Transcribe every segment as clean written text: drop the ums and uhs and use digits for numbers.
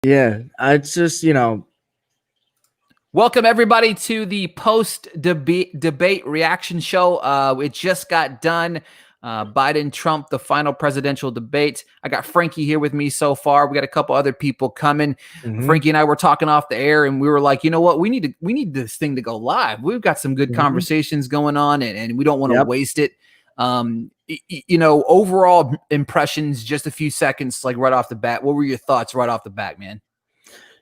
Yeah, it's just, Welcome everybody to the post debate reaction show. It just got done. Biden Trump, the final presidential debate. I got Frankie here with me so far. We got a couple other people coming. Frankie and I were talking off the air, and we were like, you know what? We need this thing to go live. We've got some good conversations going on, and we don't want to waste it. Overall impressions, just a few seconds, like right off the bat. What were your thoughts right off the bat, man?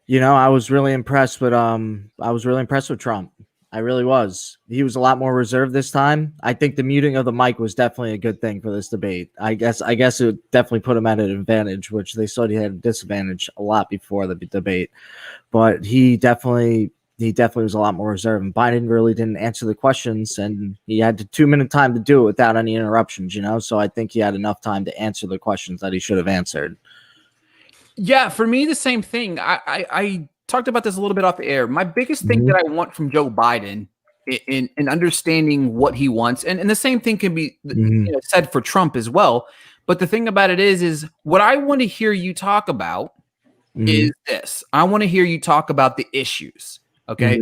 I was really impressed with Trump. I really was. He was a lot more reserved this time. I think the muting of the mic was definitely a good thing for this debate. I guess it definitely put him at an advantage, which they said he had a disadvantage a lot before the debate. But he definitely was a lot more reserved. And Biden really didn't answer the questions, and he had the 2-minute time to do it without any interruptions, So I think he had enough time to answer the questions that he should have answered. Yeah, for me, the same thing. I talked about this a little bit off the air. My biggest thing that I want from Joe Biden in understanding what he wants, and the same thing can be said for Trump as well. But the thing about it is what I want to hear you talk about is this. I want to hear you talk about the issues, okay?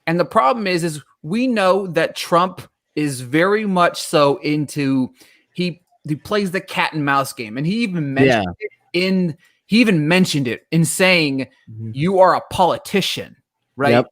And the problem is we know that Trump is very much so into he plays the cat and mouse game, and he even mentioned it in saying you are a politician, right?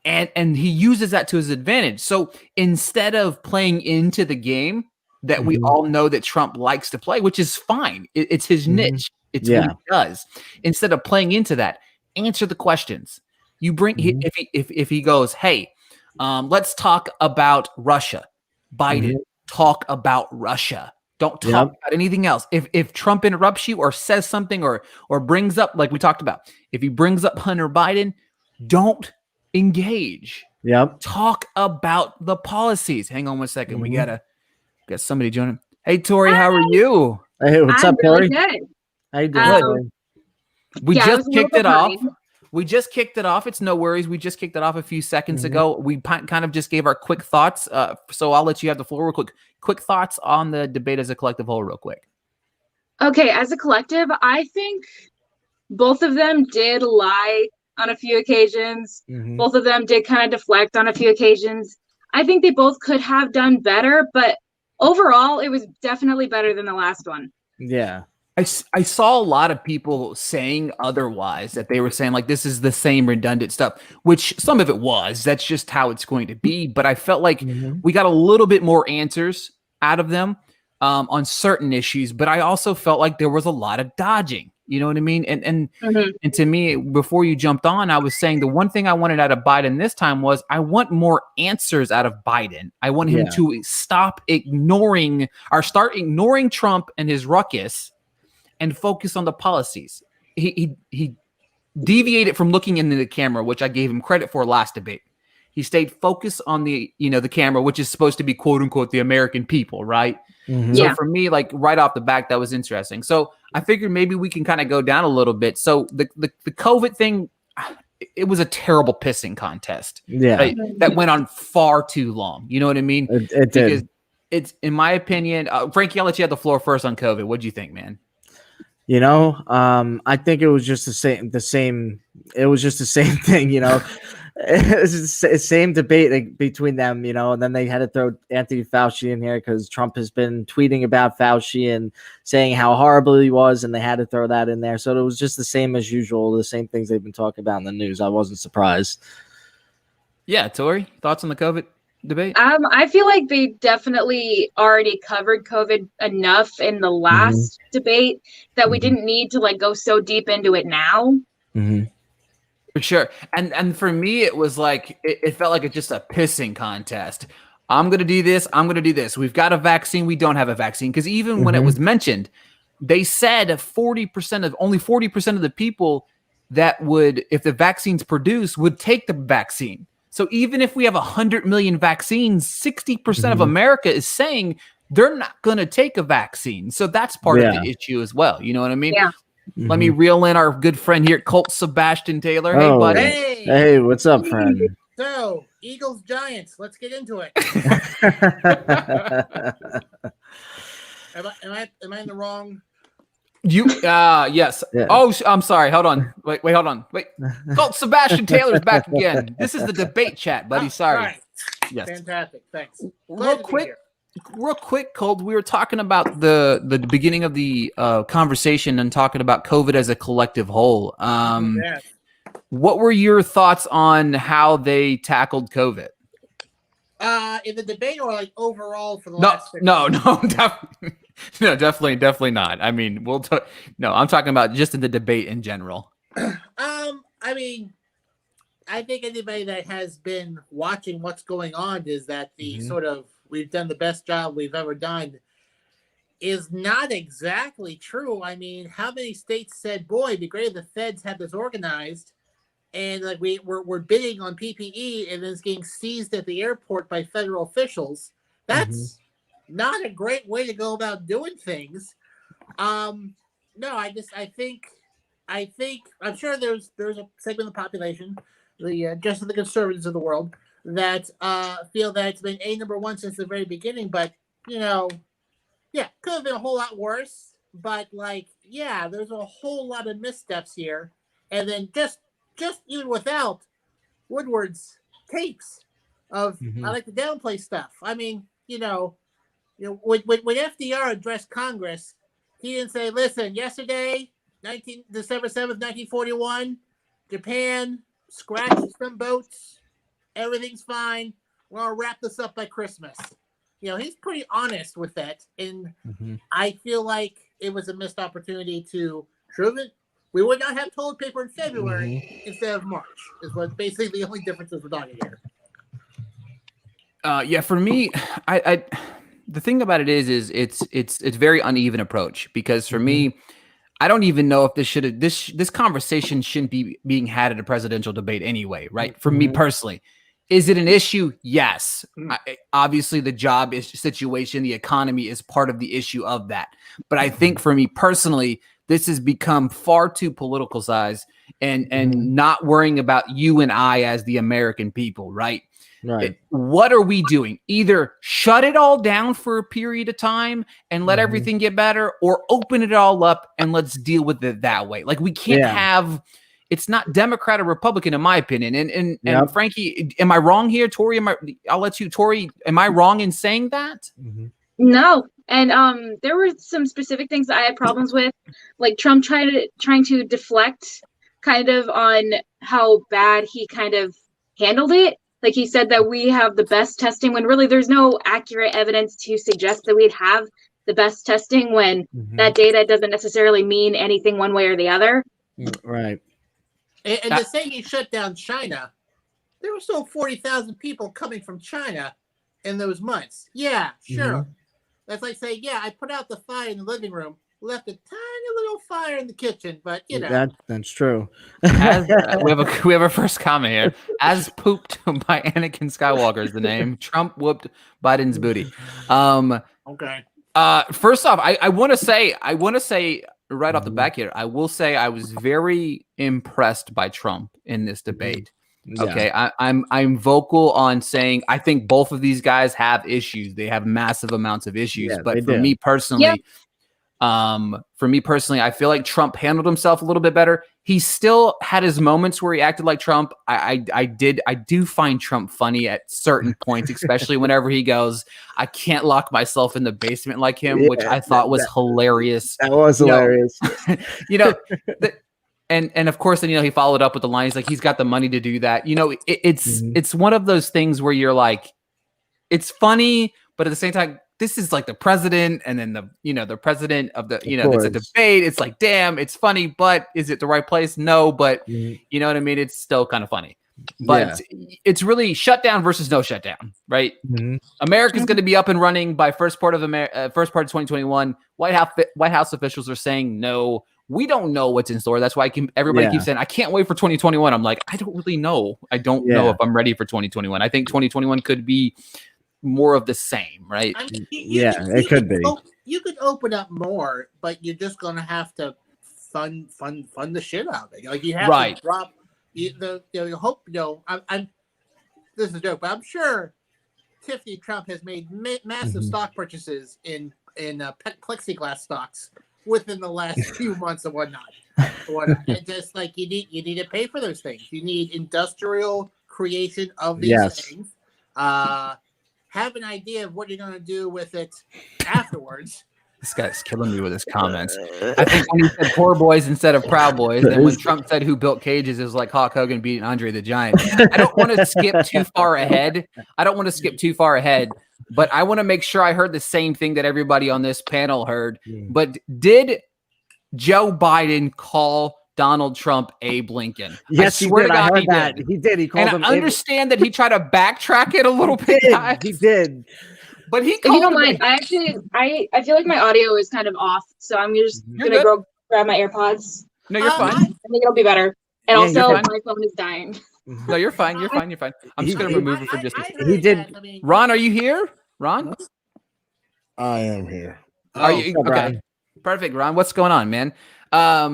And he uses that to his advantage. So instead of playing into the game that we all know that Trump likes to play, which is fine, it's his niche, it's what he does. Instead of playing into that, answer the questions. You bring if he goes, hey, let's talk about Russia. Biden, talk about Russia. Don't talk about anything else. If Trump interrupts you or says something or brings up, like we talked about, if he brings up Hunter Biden, don't engage. Talk about the policies. Hang on one second. We got somebody joining. Hey, Tori, how are you? Hey, what's up, Tori? Good. How you doing? We just kicked it off. It's no worries. We just kicked it off a few seconds ago. We kind of just gave our quick thoughts. So I'll let you have the floor real quick. Quick thoughts on the debate as a collective whole real quick. Okay, as a collective, I think both of them did lie on a few occasions. Both of them did kind of deflect on a few occasions. I think they both could have done better, but overall, it was definitely better than the last one. Yeah. I saw a lot of people saying otherwise, that they were saying like this is the same redundant stuff, which some of it was. That's just how it's going to be. But I felt like we got a little bit more answers out of them on certain issues. But I also felt like there was a lot of dodging. You know what I mean? And to me, before you jumped on, I was saying the one thing I wanted out of Biden this time was I want more answers out of Biden. I want him to start ignoring Trump and his ruckus and focus on the policies. He deviated from looking into the camera, which I gave him credit for last debate. He stayed focused on the camera, which is supposed to be quote unquote the American people, right? So for me, like right off the back, that was interesting. So I figured maybe we can kind of go down a little bit. So the COVID thing, it was a terrible pissing contest. Right? That went on far too long. You know what I mean? It did. Because it's, in my opinion, Frankie, I'll let you have the floor first on COVID. What'd you think, man? I think it was just the same. It was just the same thing, It was the same debate between them, and then they had to throw Anthony Fauci in here because Trump has been tweeting about Fauci and saying how horrible he was, and they had to throw that in there. So it was just the same as usual, the same things they've been talking about in the news. I wasn't surprised. Yeah, Tori, thoughts on the COVID debate? I feel like they definitely already covered COVID enough in the last debate that we didn't need to go so deep into it now. For sure. And for me, it was like, it felt like it's just a pissing contest. I'm going to do this. I'm going to do this. We've got a vaccine. We don't have a vaccine. Because even when it was mentioned, they said only 40% of the people that would, if the vaccine's produced, would take the vaccine. So even if we have 100 million vaccines, 60% of America is saying they're not going to take a vaccine. So that's part of the issue as well. You know what I mean? Yeah. Let me reel in our good friend here, Colt Sebastian Taylor. Hey, buddy. Hey, what's up, friend? So, Eagles, Giants. Let's get into it. Am I in the wrong Yes. Yeah. Oh, I'm sorry. Hold on. Wait, hold on. Wait. Colt Sebastian Taylor's back again. This is the debate chat, buddy. Oh, Sorry. all right. Yes. Fantastic. Thanks. Real quick, Colt. We were talking about the beginning of the conversation and talking about COVID as a collective whole. Yes. What were your thoughts on how they tackled COVID? In the debate or like overall for the No, last 6 no, months? no, no, definitely not. I mean, no, I'm talking about just in the debate in general. I mean, I think anybody that has been watching what's going on is that the sort of we've done the best job we've ever done is not exactly true. I mean, how many states said, "Boy, it'd be great if the feds had this organized," and like we're bidding on PPE and then it's getting seized at the airport by federal officials. That's not a great way to go about doing things. No, I think I'm sure there's a segment of the population, just the conservatives of the world, that feel that it's been number one since the very beginning. But yeah, could have been a whole lot worse. But there's a whole lot of missteps here, and then just even without Woodward's tapes of I like to downplay stuff. I mean, when FDR addressed Congress, he didn't say, "Listen, yesterday, December 7th, 1941, Japan scratched some boats. Everything's fine. We're gonna wrap this up by Christmas." He's pretty honest with that, and I feel like it was a missed opportunity to prove it. We would not have toilet paper in February instead of March. Is what basically the only differences we're talking here. Yeah, for me, I the thing about it is it's very uneven approach, because for me, I don't even know if this conversation shouldn't be being had at a presidential debate anyway, right? For me personally, is it an issue? Yes. Obviously, the job situation, the economy is part of the issue of that. But I think for me personally, this has become far too politicized and not worrying about you and I as the American people, right? Right. What are we doing? Either shut it all down for a period of time and let everything get better, or open it all up and let's deal with it that way. Like, we can't have, it's not Democrat or Republican, in my opinion. And Frankie, am I wrong here? Tori, I'll let you, Tori, am I wrong in saying that? No. And there were some specific things that I had problems with, like Trump trying to deflect kind of on how bad he kind of handled it. Like, he said that we have the best testing when really there's no accurate evidence to suggest that we'd have the best testing, when that data doesn't necessarily mean anything one way or the other. Right. And to say he shut down China, there were still 40,000 people coming from China in those months. Yeah, sure. That's like saying, I put out the fire in the living room, left a tiny little fire in the kitchen, but that's true. As, we have a first comment here. As pooped by Anakin Skywalker is the name. Trump whooped Biden's booty. Okay. First off, I want to say right off the back here, I will say I was very impressed by Trump in this debate. Okay, I'm vocal on saying I think both of these guys have issues. They have massive amounts of issues. But for me personally, I feel like Trump handled himself a little bit better. He still had his moments where he acted like Trump. I do find Trump funny at certain points, especially whenever he goes, "I can't lock myself in the basement like him," which I thought was hilarious. That was hilarious. And of course, then he followed up with the line. He's like, he's got the money to do that. It's one of those things where you're like, it's funny, but at the same time, this is like the president, and then the president of the it's a debate. It's like, damn, it's funny, but is it the right place? No, but you know what I mean. It's still kind of funny, but it's really shutdown versus no shutdown, right? America's going to be up and running by first part of 2021. White House officials are saying no. We don't know what's in store. That's why everybody keeps saying, "I can't wait for 2021." I'm like, I don't really know. I don't know if I'm ready for 2021. I think 2021 could be more of the same, right? I mean, it could be. You could open up more, but you're just going to have to fund the shit out of it. Like, you have to drop you hope. I'm this is a joke, but I'm sure Tiffany Trump has made massive stock purchases in plexiglass stocks within the last few months and whatnot. And just like you need to pay for those things. You need industrial creation of these things. Have an idea of what you're going to do with it afterwards. This guy's killing me with his comments. I think when he said poor boys instead of proud boys, and when Trump said who built cages, it was like Hulk Hogan beating Andre the Giant. I don't want to skip too far ahead. But I want to make sure I heard the same thing that everybody on this panel heard. But did Joe Biden call Donald Trump Abe Lincoln? Yes, I swear he did. to God, I heard that. He did. He called him. And I understand that he tried to backtrack it a little bit. He did. But he If you called don't him. mind, I feel like my audio is kind of off, so I'm just gonna go grab my AirPods. No, you're fine. I think it'll be better. And Yeah, also, you're fine. my phone is dying. No, you're fine. You're fine. I'm just going to remove it for just a second. He did. Ron, are you here? Ron? I am here. Are you okay? Perfect, Ron. What's going on, man? Not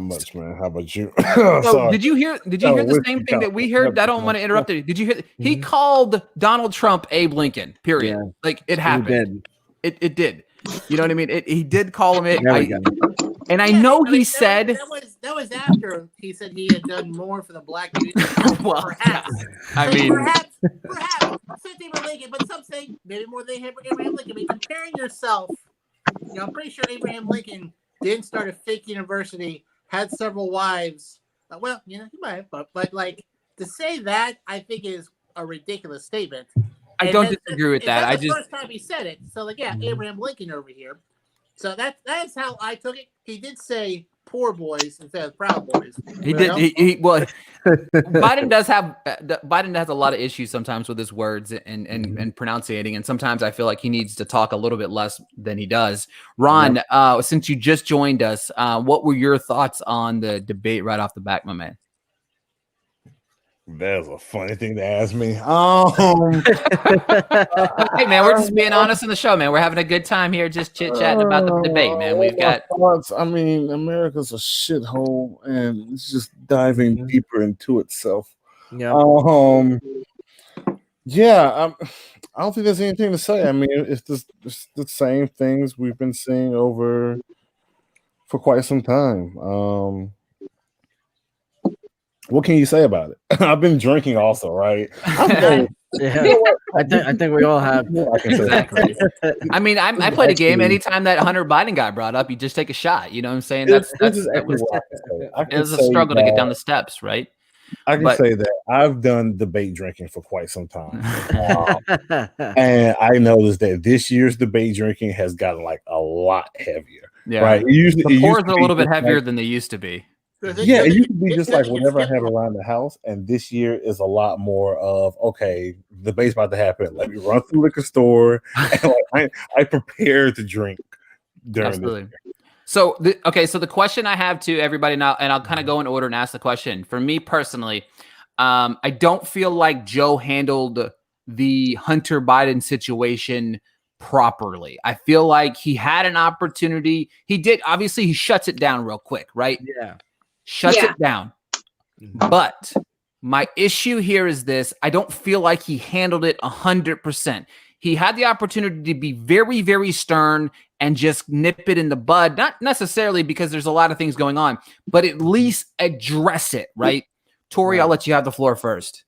much, man. How about you? So Sorry. did you hear the same thing that we heard? I don't want to interrupt it. Did you hear? He called Donald Trump Abe Lincoln. Period. Yeah. Like it happened. It did. You know what I mean? He did call him it. There we go. And I know he said that was after he said he had done more for the black community. well, Perhaps. I mean, perhaps said Abraham Lincoln, but some say maybe more than Abraham Lincoln. I mean, comparing yourself, I'm pretty sure Abraham Lincoln didn't start a fake university, had several wives. Well, he might have, but like to say that, I think is a ridiculous statement. I don't disagree with that. That's the first time he said it. So like, yeah, Abraham Lincoln over here. So that's how I took it. He did say poor boys instead of proud boys. He did. Biden has a lot of issues sometimes with his words and pronunciating, and sometimes I feel like he needs to talk a little bit less than he does. Ron, since you just joined us, what were your thoughts on the debate right off the bat, my man? That's a funny thing to ask me. Hey man, we're just being honest in the show, man. We're having a good time here, just chit chatting about the debate, man. We've got. I mean, America's a shithole, and it's just diving deeper into itself. Yeah. I don't think there's anything to say. I mean, it's the same things we've been seeing for quite some time. What can you say about it? I've been drinking also, right? Yeah. I think we all have. Exactly. I mean, I played a game. Anytime that Hunter Biden guy brought up, you just take a shot. You know what I'm saying? It was a struggle to get down the steps, right? I can say that I've done debate drinking for quite some time. And I noticed that this year's debate drinking has gotten like a lot heavier. Yeah. Right. The pours are a little bit heavier than they used to be. Yeah, it used to be just like whatever I have around the house, and this year is a lot more of the debate's about to happen. Let me run through the liquor store, and I prepare to drink during Absolutely. this. So the question I have to everybody now, and I'll kind of go in order and ask the question. For me personally, I don't feel like Joe handled the Hunter Biden situation properly. I feel like he had an opportunity. He did. Obviously, he shuts it down real quick, right? Yeah. Shuts it down. But my issue here is this. I don't feel like he handled it 100%. He had the opportunity to be very, very stern and just nip it in the bud. Not necessarily because there's a lot of things going on, but at least address it, right? Tori, I'll let you have the floor first.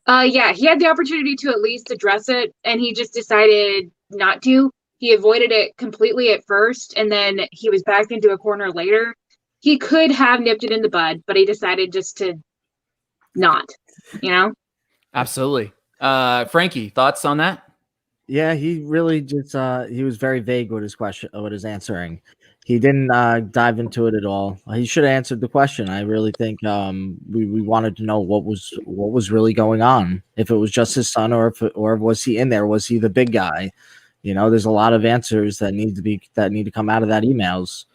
Yeah, he had the opportunity to at least address it, and he just decided not to. He avoided it completely at first, and then he was backed into a corner later. He could have nipped it in the bud, but he decided just to not, Absolutely. Frankie, thoughts on that? Yeah, he really just he was very vague with his question, with his answering. He didn't dive into it at all. He should have answered the question. I really think we wanted to know what was really going on. If it was just his son, or was he in there? Was he the big guy? There's a lot of answers that need to come out of that emails.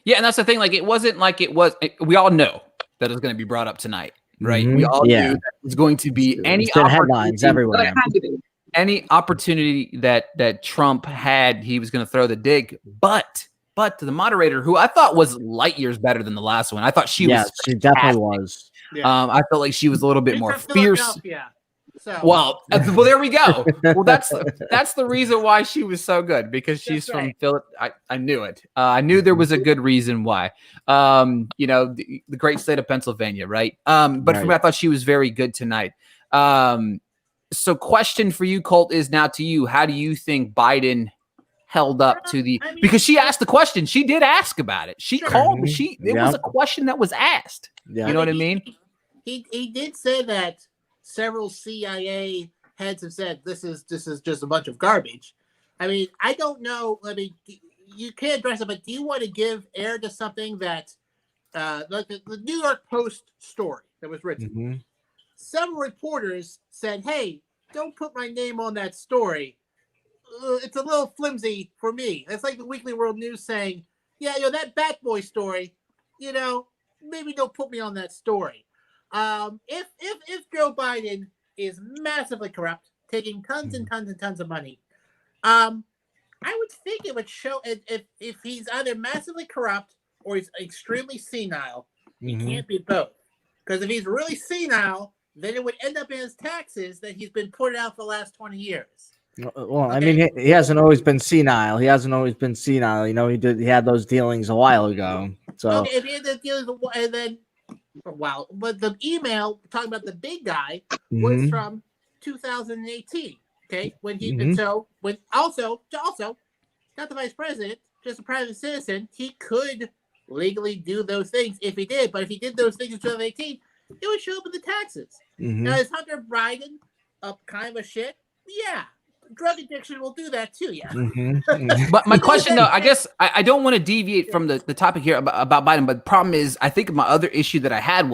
Yeah, and that's the thing. Like, it wasn't like it was. We all know that it's going to be brought up tonight, right? We all knew that it was going to be any headlines everywhere. Any opportunity that Trump had, he was going to throw the dig. But to the moderator, who I thought was light years better than the last one, I thought she definitely was. I felt like she was a little bit more fierce. So Well, there we go. Well, that's the reason why she was so good, because she's That's from right. Philip. I knew it. I knew there was a good reason why. The great state of Pennsylvania, right? But for me, I thought she was very good tonight. So question for you, Colt, is now to you. How do you think Biden held up to the, because she asked the question. She did ask about it. She called, but it was a question that was asked. Yeah. You know what I mean? He did say that several CIA heads have said this is just a bunch of garbage. I mean, I don't know. I mean, you can't address it, but do you want to give air to something that, like the New York Post story that was written? Mm-hmm. Several reporters said, "Hey, don't put my name on that story. It's a little flimsy for me." It's like the Weekly World News saying, "Yeah, that Bat Boy story, maybe don't put me on that story." If Joe Biden is massively corrupt, taking tons and tons and tons of money, I would think it would show if he's either massively corrupt or he's extremely senile. He can't be both. Because if he's really senile, then it would end up in his taxes that he's been putting out for the last 20 years. Well, okay. I mean, he hasn't always been senile. He had those dealings a while ago. So okay, if he had those dealings, and then but the email talking about the big guy was from 2018. Okay, when he and so when also not the vice president, just a private citizen, he could legally do those things if he did. But if he did those things in 2018, it would show up in the taxes. Now, is Hunter Biden a kind of a shit? Yeah. Drug addiction will do that too, yeah. But my question, though, I guess I don't want to deviate from the topic here about Biden, but the problem is, I think my other issue that I had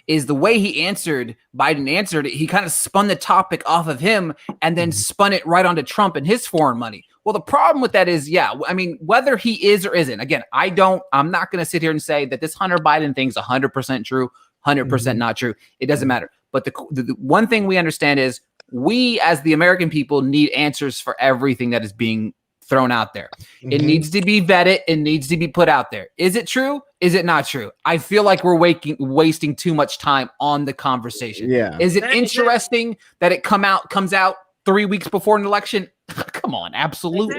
is the way Biden answered it, he kind of spun the topic off of him and then spun it right onto Trump and his foreign money. Well, the problem with that is, I mean, whether he is or isn't, again, I'm not going to sit here and say that this Hunter Biden thing's 100% true, 100% not true. It doesn't matter. But the one thing we understand is, we as the American people need answers for everything that is being thrown out there. It needs to be vetted. It needs to be put out there. Is it true? Is it not true? I feel like we're wasting too much time on the conversation. Yeah. Is it interesting that it comes out 3 weeks before an election? Come on, absolutely.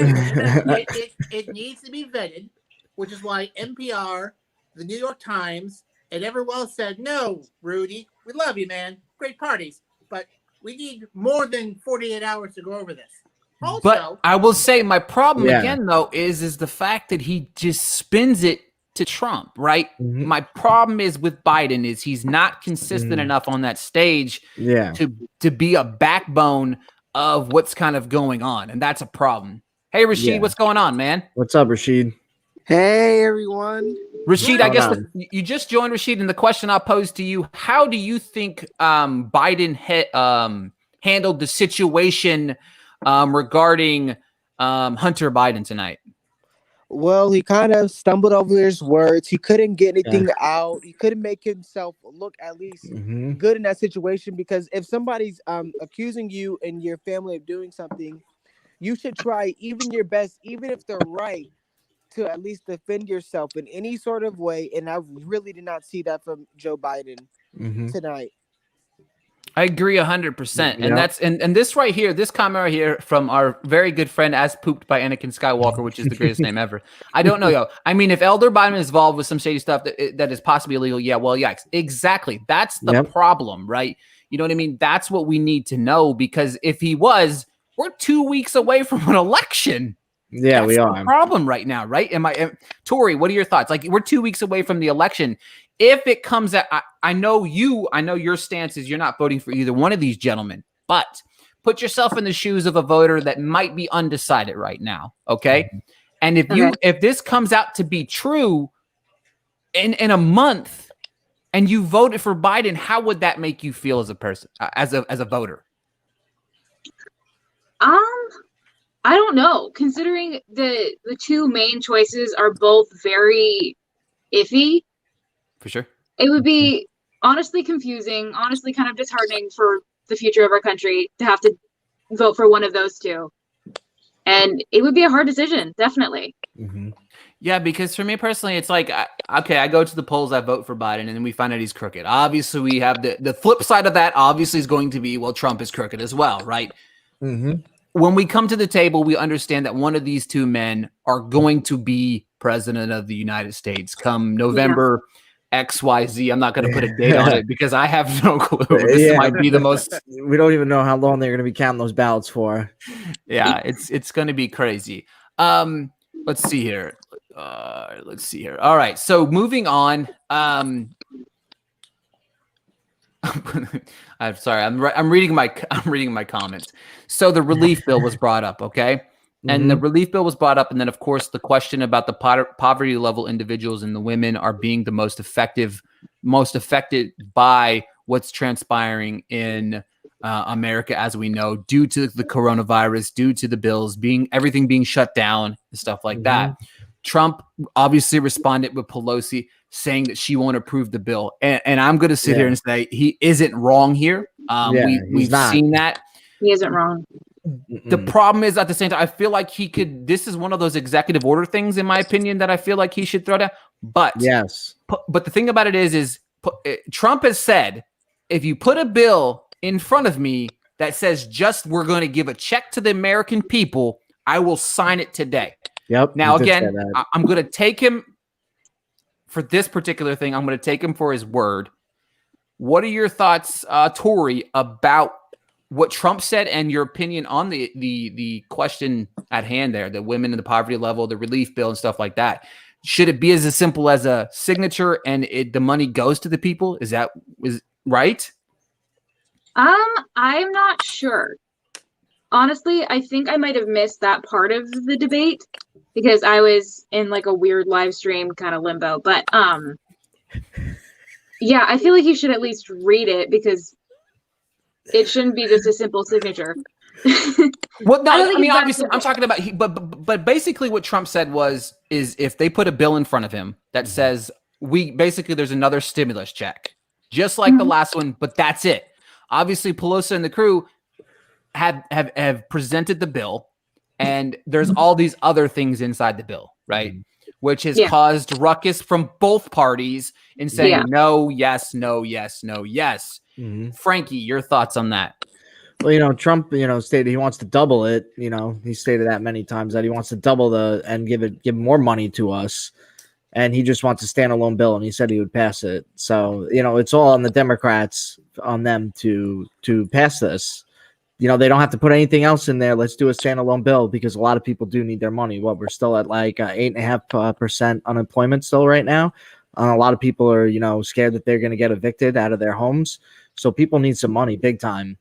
It needs to be vetted, which is why NPR, the New York Times, and everyone else said, "No, Rudy, we love you, man. Great parties, but we need more than 48 hours to go over this." Also, but I will say my problem again, though, is the fact that he just spins it to Trump, right? My problem is with Biden is he's not consistent enough on that stage to be a backbone of what's kind of going on. And that's a problem. Hey, Rashid, what's going on, man? What's up, Rashid? Hey, everyone. Rashid, I guess you just joined, Rashid, and the question I'll pose to you, how do you think Biden handled the situation regarding Hunter Biden tonight? Well, he kind of stumbled over his words. He couldn't get anything out. He couldn't make himself look at least good in that situation, because if somebody's accusing you and your family of doing something, you should try even your best, even if they're right, to at least defend yourself in any sort of way. And I really did not see that from Joe Biden tonight. I agree 100%. And that's and this right here, this comment right here from our very good friend As Pooped by Anakin Skywalker, which is the greatest name ever. I don't know, yo. I mean, if Elder Biden is involved with some shady stuff that is possibly illegal, exactly. That's the problem, right? You know what I mean? That's what we need to know, because if he was, we're 2 weeks away from an election. Yeah, that's we are. The problem right now, right? Tori, what are your thoughts? Like, we're 2 weeks away from the election. If it comes out, I know your stance is you're not voting for either one of these gentlemen, but put yourself in the shoes of a voter that might be undecided right now. Okay. And if this comes out to be true in a month and you voted for Biden, how would that make you feel as a person, as a voter? I don't know, considering the two main choices are both very iffy. For sure. It would be honestly confusing, honestly kind of disheartening for the future of our country to have to vote for one of those two. And it would be a hard decision, definitely. Yeah, because for me personally, it's like, okay, I go to the polls, I vote for Biden, and then we find out he's crooked. Obviously, we have the flip side of that, obviously, is going to be, well, Trump is crooked as well, right? Mm-hmm. When we come to the table, we understand that one of these two men are going to be president of the United States come November XYZ. I'm not going to put a date on it because I have no clue. This might be the most. We don't even know how long they're going to be counting those ballots for. Yeah, it's going to be crazy. Let's see here. All right. So moving on. I'm sorry. I'm reading my comments. So the relief bill was brought up. Okay. And the relief bill was brought up. And then, of course, the question about the poverty level individuals and the women are being the most affected by what's transpiring in America, as we know, due to the coronavirus, due to the bills everything being shut down and stuff like that. Trump obviously responded with Pelosi saying that she won't approve the bill. And I'm going to sit here and say he isn't wrong here. We've seen that. He isn't wrong. The problem is, at the same time, I feel like this is one of those executive order things, in my opinion, that I feel like he should throw down. But but the thing about it is Trump has said, if you put a bill in front of me that says we're going to give a check to the American people, I will sign it today. Yep. Now, again, I'm going to take him for this particular thing. I'm going to take him for his word. What are your thoughts, Tori, about what Trump said and your opinion on the question at hand there, the women in the poverty level, the relief bill and stuff like that? Should it be as simple as a signature and the money goes to the people? Is right? I'm not sure. Honestly, I think I might have missed that part of the debate because I was in like a weird live stream kind of limbo. But yeah, I feel like you should at least read it because it shouldn't be just a simple signature. Well, no, I mean, obviously, I'm talking about, but basically what Trump said is if they put a bill in front of him that says there's another stimulus check, just like the last one, but that's it. Obviously, Pelosi and the crew have presented the bill, and there's all these other things inside the bill, right? Which has caused ruckus from both parties in saying no, yes, no, yes, no, yes. Frankie, your thoughts on that? Well, Trump, stated he wants to double it. He stated that many times that he wants to double and give more money to us. And he just wants a standalone bill, and he said he would pass it. So, it's all on the Democrats, on them to pass this. They don't have to put anything else in there. Let's do a standalone bill because a lot of people do need their money. We're still at like 8.5% unemployment still right now. A lot of people are, scared that they're going to get evicted out of their homes. So people need some money big time.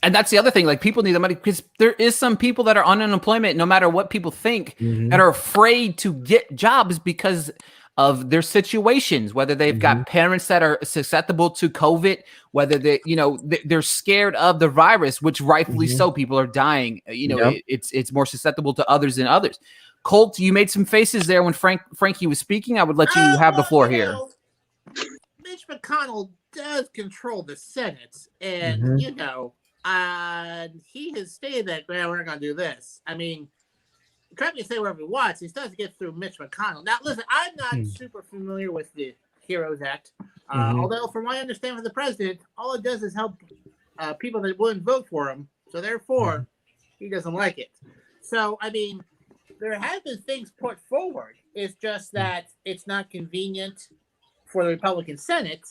And that's the other thing. Like, people need the money because there is some people that are on unemployment, no matter what people think, that are afraid to get jobs because of their situations, whether they've got parents that are susceptible to COVID, whether they're scared of the virus, which rightfully so, people are dying. It's more susceptible to others than others. Colt, you made some faces there when Frankie was speaking. I would let you have the floor here. Mitch McConnell does control the Senate, and he has stated that we're not going to do this. I mean, Trump can say whatever he wants. He still has to get through Mitch McConnell. Now, listen, I'm not super familiar with the HEROES Act, although from what I understand from the president, all it does is help people that wouldn't vote for him. So therefore, he doesn't like it. So, I mean, there have been things put forward. It's just that it's not convenient for the Republican Senate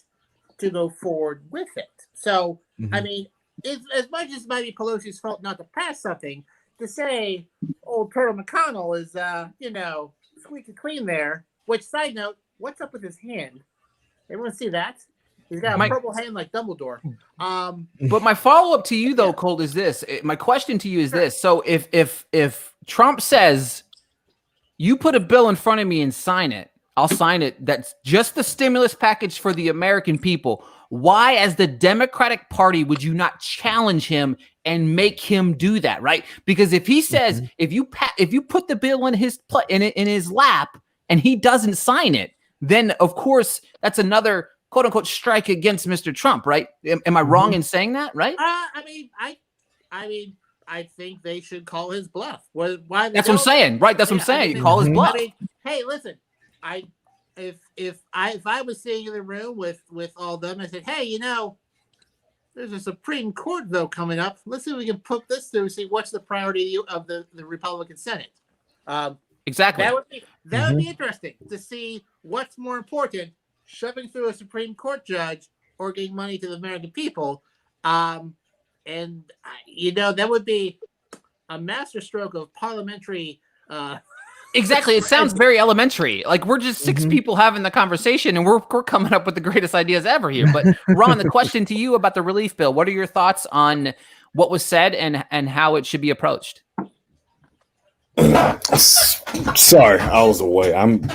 to go forward with it. So, I mean, as much as it might be Pelosi's fault not to pass something, to say old Turtle McConnell is, squeaky clean there, which, side note, what's up with his hand? Everyone see that? He's got a purple hand like Dumbledore. But my follow-up to you, though, Colt, is this. My question to you is this. So if Trump says, you put a bill in front of me and sign it, I'll sign it. That's just the stimulus package for the American people. Why, as the Democratic Party, would you not challenge him and make him do that, right? Because if he says, if you put the bill in his lap and he doesn't sign it, then of course that's another quote unquote strike against Mr. Trump, right? Am I wrong in saying that, right? I think they should call his bluff. Why that's what I'm saying, right? That's what I'm saying. Call his bluff. hey, listen, if I was sitting in the room with all of them, I said, hey, there's a Supreme Court though coming up. Let's see if we can put this through. See what's the priority of the Republican Senate. Exactly. That would be interesting to see what's more important: shoving through a Supreme Court judge or getting money to the American people. That would be a masterstroke of parliamentary. Exactly. It sounds very elementary. Like we're just 6 people having the conversation and we're coming up with the greatest ideas ever here. But Ron, the question to you about the relief bill, what are your thoughts on what was said and how it should be approached? Sorry, I was away. I'm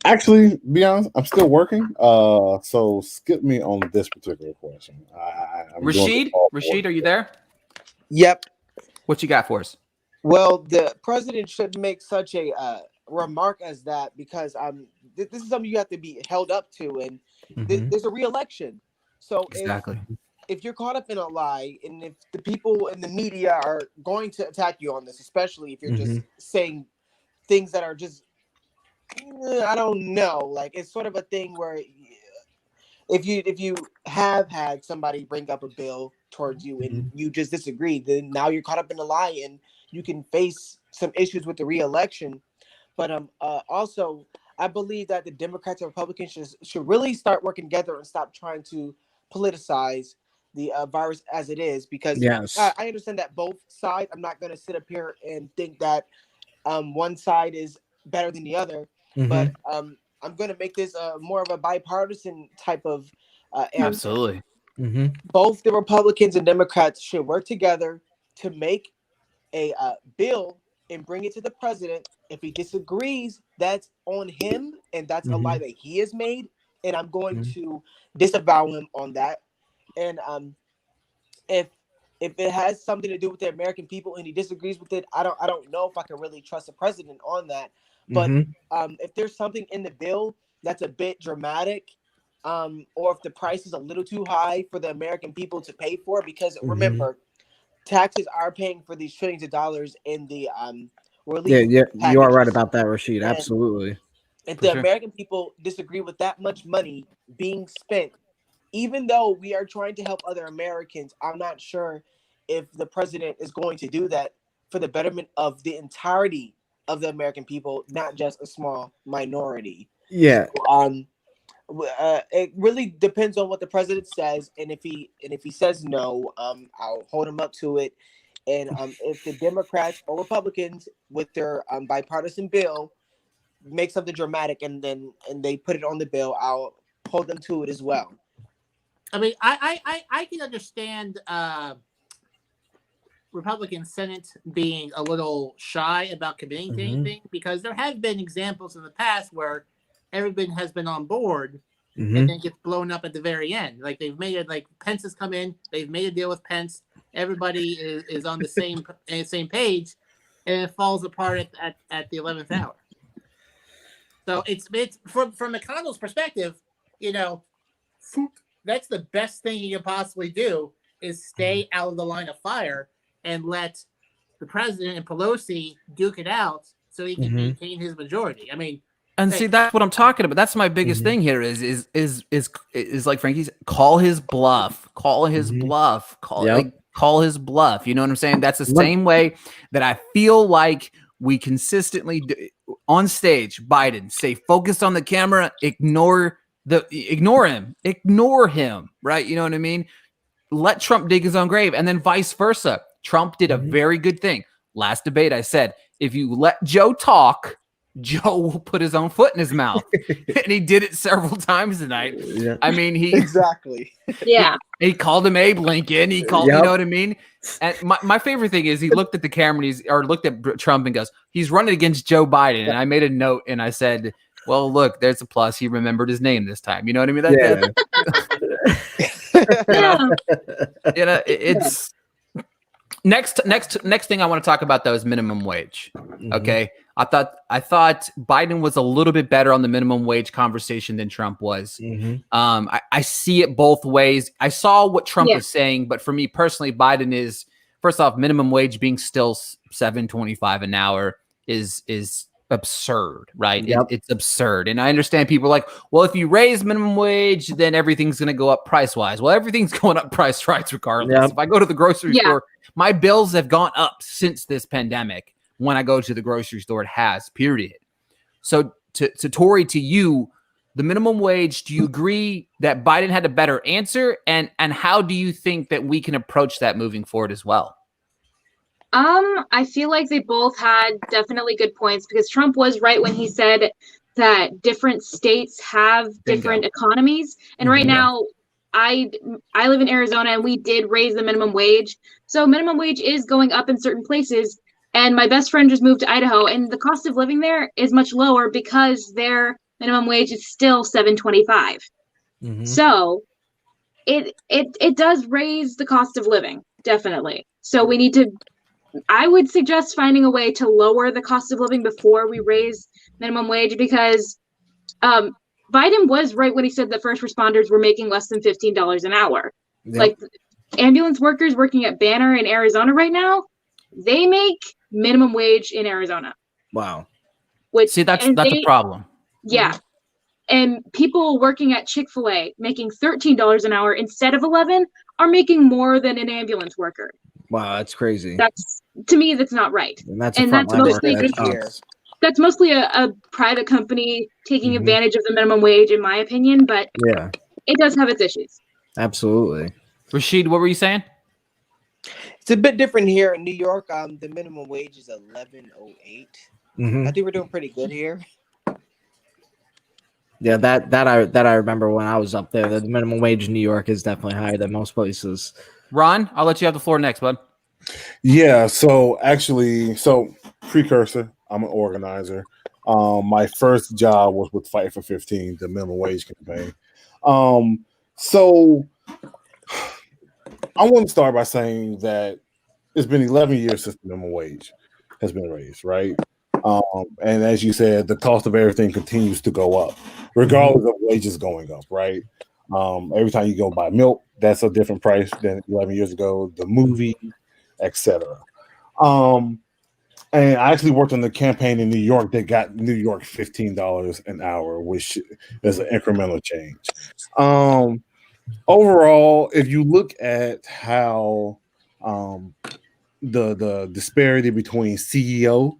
actually, be honest, I'm still working. So skip me on this particular question. Rashid, are you there? Yep. What you got for us? Well, the president should make such a remark as that because this is something you have to be held up to, and there's a re-election. So exactly, if you're caught up in a lie, and if the people in the media are going to attack you on this, especially if you're just saying things that are just, I don't know, like it's sort of a thing where if you have had somebody bring up a bill towards you and you just disagree, then now you're caught up in a lie and you can face some issues with the re-election. But also, I believe that the Democrats and Republicans should really start working together and stop trying to politicize the virus as it is. Because I understand that both sides. I'm not going to sit up here and think that one side is better than the other. But I'm going to make this more of a bipartisan type of answer. Absolutely. Both the Republicans and Democrats should work together to make a bill and bring it to the president. If he disagrees, that's on him, and that's a lie that he has made, and I'm going to disavow him on that. And if it has something to do with the American people and he disagrees with it, I don't know if I can really trust the president on that. But if there's something in the bill that's a bit dramatic, or if the price is a little too high for the American people to pay for, because remember, taxes are paying for these trillions of dollars in the relief. Yeah, you are right about that, Rashid. Absolutely. If the American people disagree with that much money being spent, even though we are trying to help other Americans, I'm not sure if the president is going to do that for the betterment of the entirety of the American people, not just a small minority. Yeah. It really depends on what the president says, and if he says no, I'll hold him up to it. And if the Democrats or Republicans with their bipartisan bill make something dramatic and they put it on the bill, I'll hold them to it as well. I mean, I can understand Republican Senate being a little shy about committing to anything, because there have been examples in the past where everyone has been on board and then gets blown up at the very end. Like they've made it, like Pence has come in, they've made a deal with Pence, everybody is on the same page, and it falls apart at the 11th hour. So it's from McConnell's perspective, that's the best thing he can possibly do is stay out of the line of fire and let the president and Pelosi duke it out so he can maintain his majority. I mean, and see, that's what I'm talking about. That's my biggest thing here is like Frankie's, call his bluff, call his bluff. You know what I'm saying? That's the same way that I feel like we consistently do on stage. Biden say, focused on the camera, ignore him, right? You know what I mean? Let Trump dig his own grave, and then vice versa. Trump did a very good thing. Last debate, I said, if you let Joe talk, Joe will put his own foot in his mouth. And he did it several times tonight. Yeah. I mean, exactly. Yeah. He called him Abe Lincoln. He called, you know what I mean? And my favorite thing is he looked at the camera and looked at Trump and goes, he's running against Joe Biden. And I made a note and I said, well, look, there's a plus. He remembered his name this time. You know what I mean? It's next thing I want to talk about though is minimum wage. Okay. I thought Biden was a little bit better on the minimum wage conversation than Trump was. I see it both ways. I saw what Trump was saying, but for me personally, Biden is, first off, minimum wage being still $7.25 an hour is absurd, right? Yep. It's absurd. And I understand people are like, well, if you raise minimum wage, then everything's going to go up price wise. Well, everything's going up price wise regardless. Yep. If I go to the grocery Yeah. store, my bills have gone up since this pandemic. When I go to the grocery store, it has, period. So to Tori, to you, the minimum wage, do you agree that Biden had a better answer? And how do you think that we can approach that moving forward as well? I feel like they both had definitely good points because Trump was right when he said that different states have different economies. And right now, I live in Arizona and we did raise the minimum wage. So minimum wage is going up in certain places. And my best friend just moved to Idaho and the cost of living there is much lower because their minimum wage is still $7.25. So it does raise the cost of living, definitely. So we need to, I would suggest finding a way to lower the cost of living before we raise minimum wage because Biden was right when he said that first responders were making less than $15 an hour. Yep. Like ambulance workers working at Banner in Arizona right now, they make minimum wage in Arizona. Wow. Which, See, that's a problem. Yeah. And people working at Chick-fil-A making $13 an hour instead of 11 are making more than an ambulance worker. Wow, that's crazy. That's, to me, that's not right. And that's That's mostly a private company taking advantage of the minimum wage, in my opinion, but yeah, it does have its issues. Absolutely. Rashid, what were you saying? It's a bit different here in New York. The minimum wage is $11.08. I think we're doing pretty good here. Yeah, that I remember when I was up there. The minimum wage in New York is definitely higher than most places. Ron, I'll let you have the floor next, bud. Yeah, so precursor, I'm an organizer. My first job was with Fight for 15, the minimum wage campaign. So I want to start by saying that it's been 11 years since the minimum wage has been raised, right? And as you said, the cost of everything continues to go up, regardless of wages going up, right? Every time you go buy milk, that's a different price than 11 years ago, the movie, etc. And I actually worked on the campaign in New York that got New York $15 an hour, which is an incremental change. Overall, if you look at how the disparity between CEO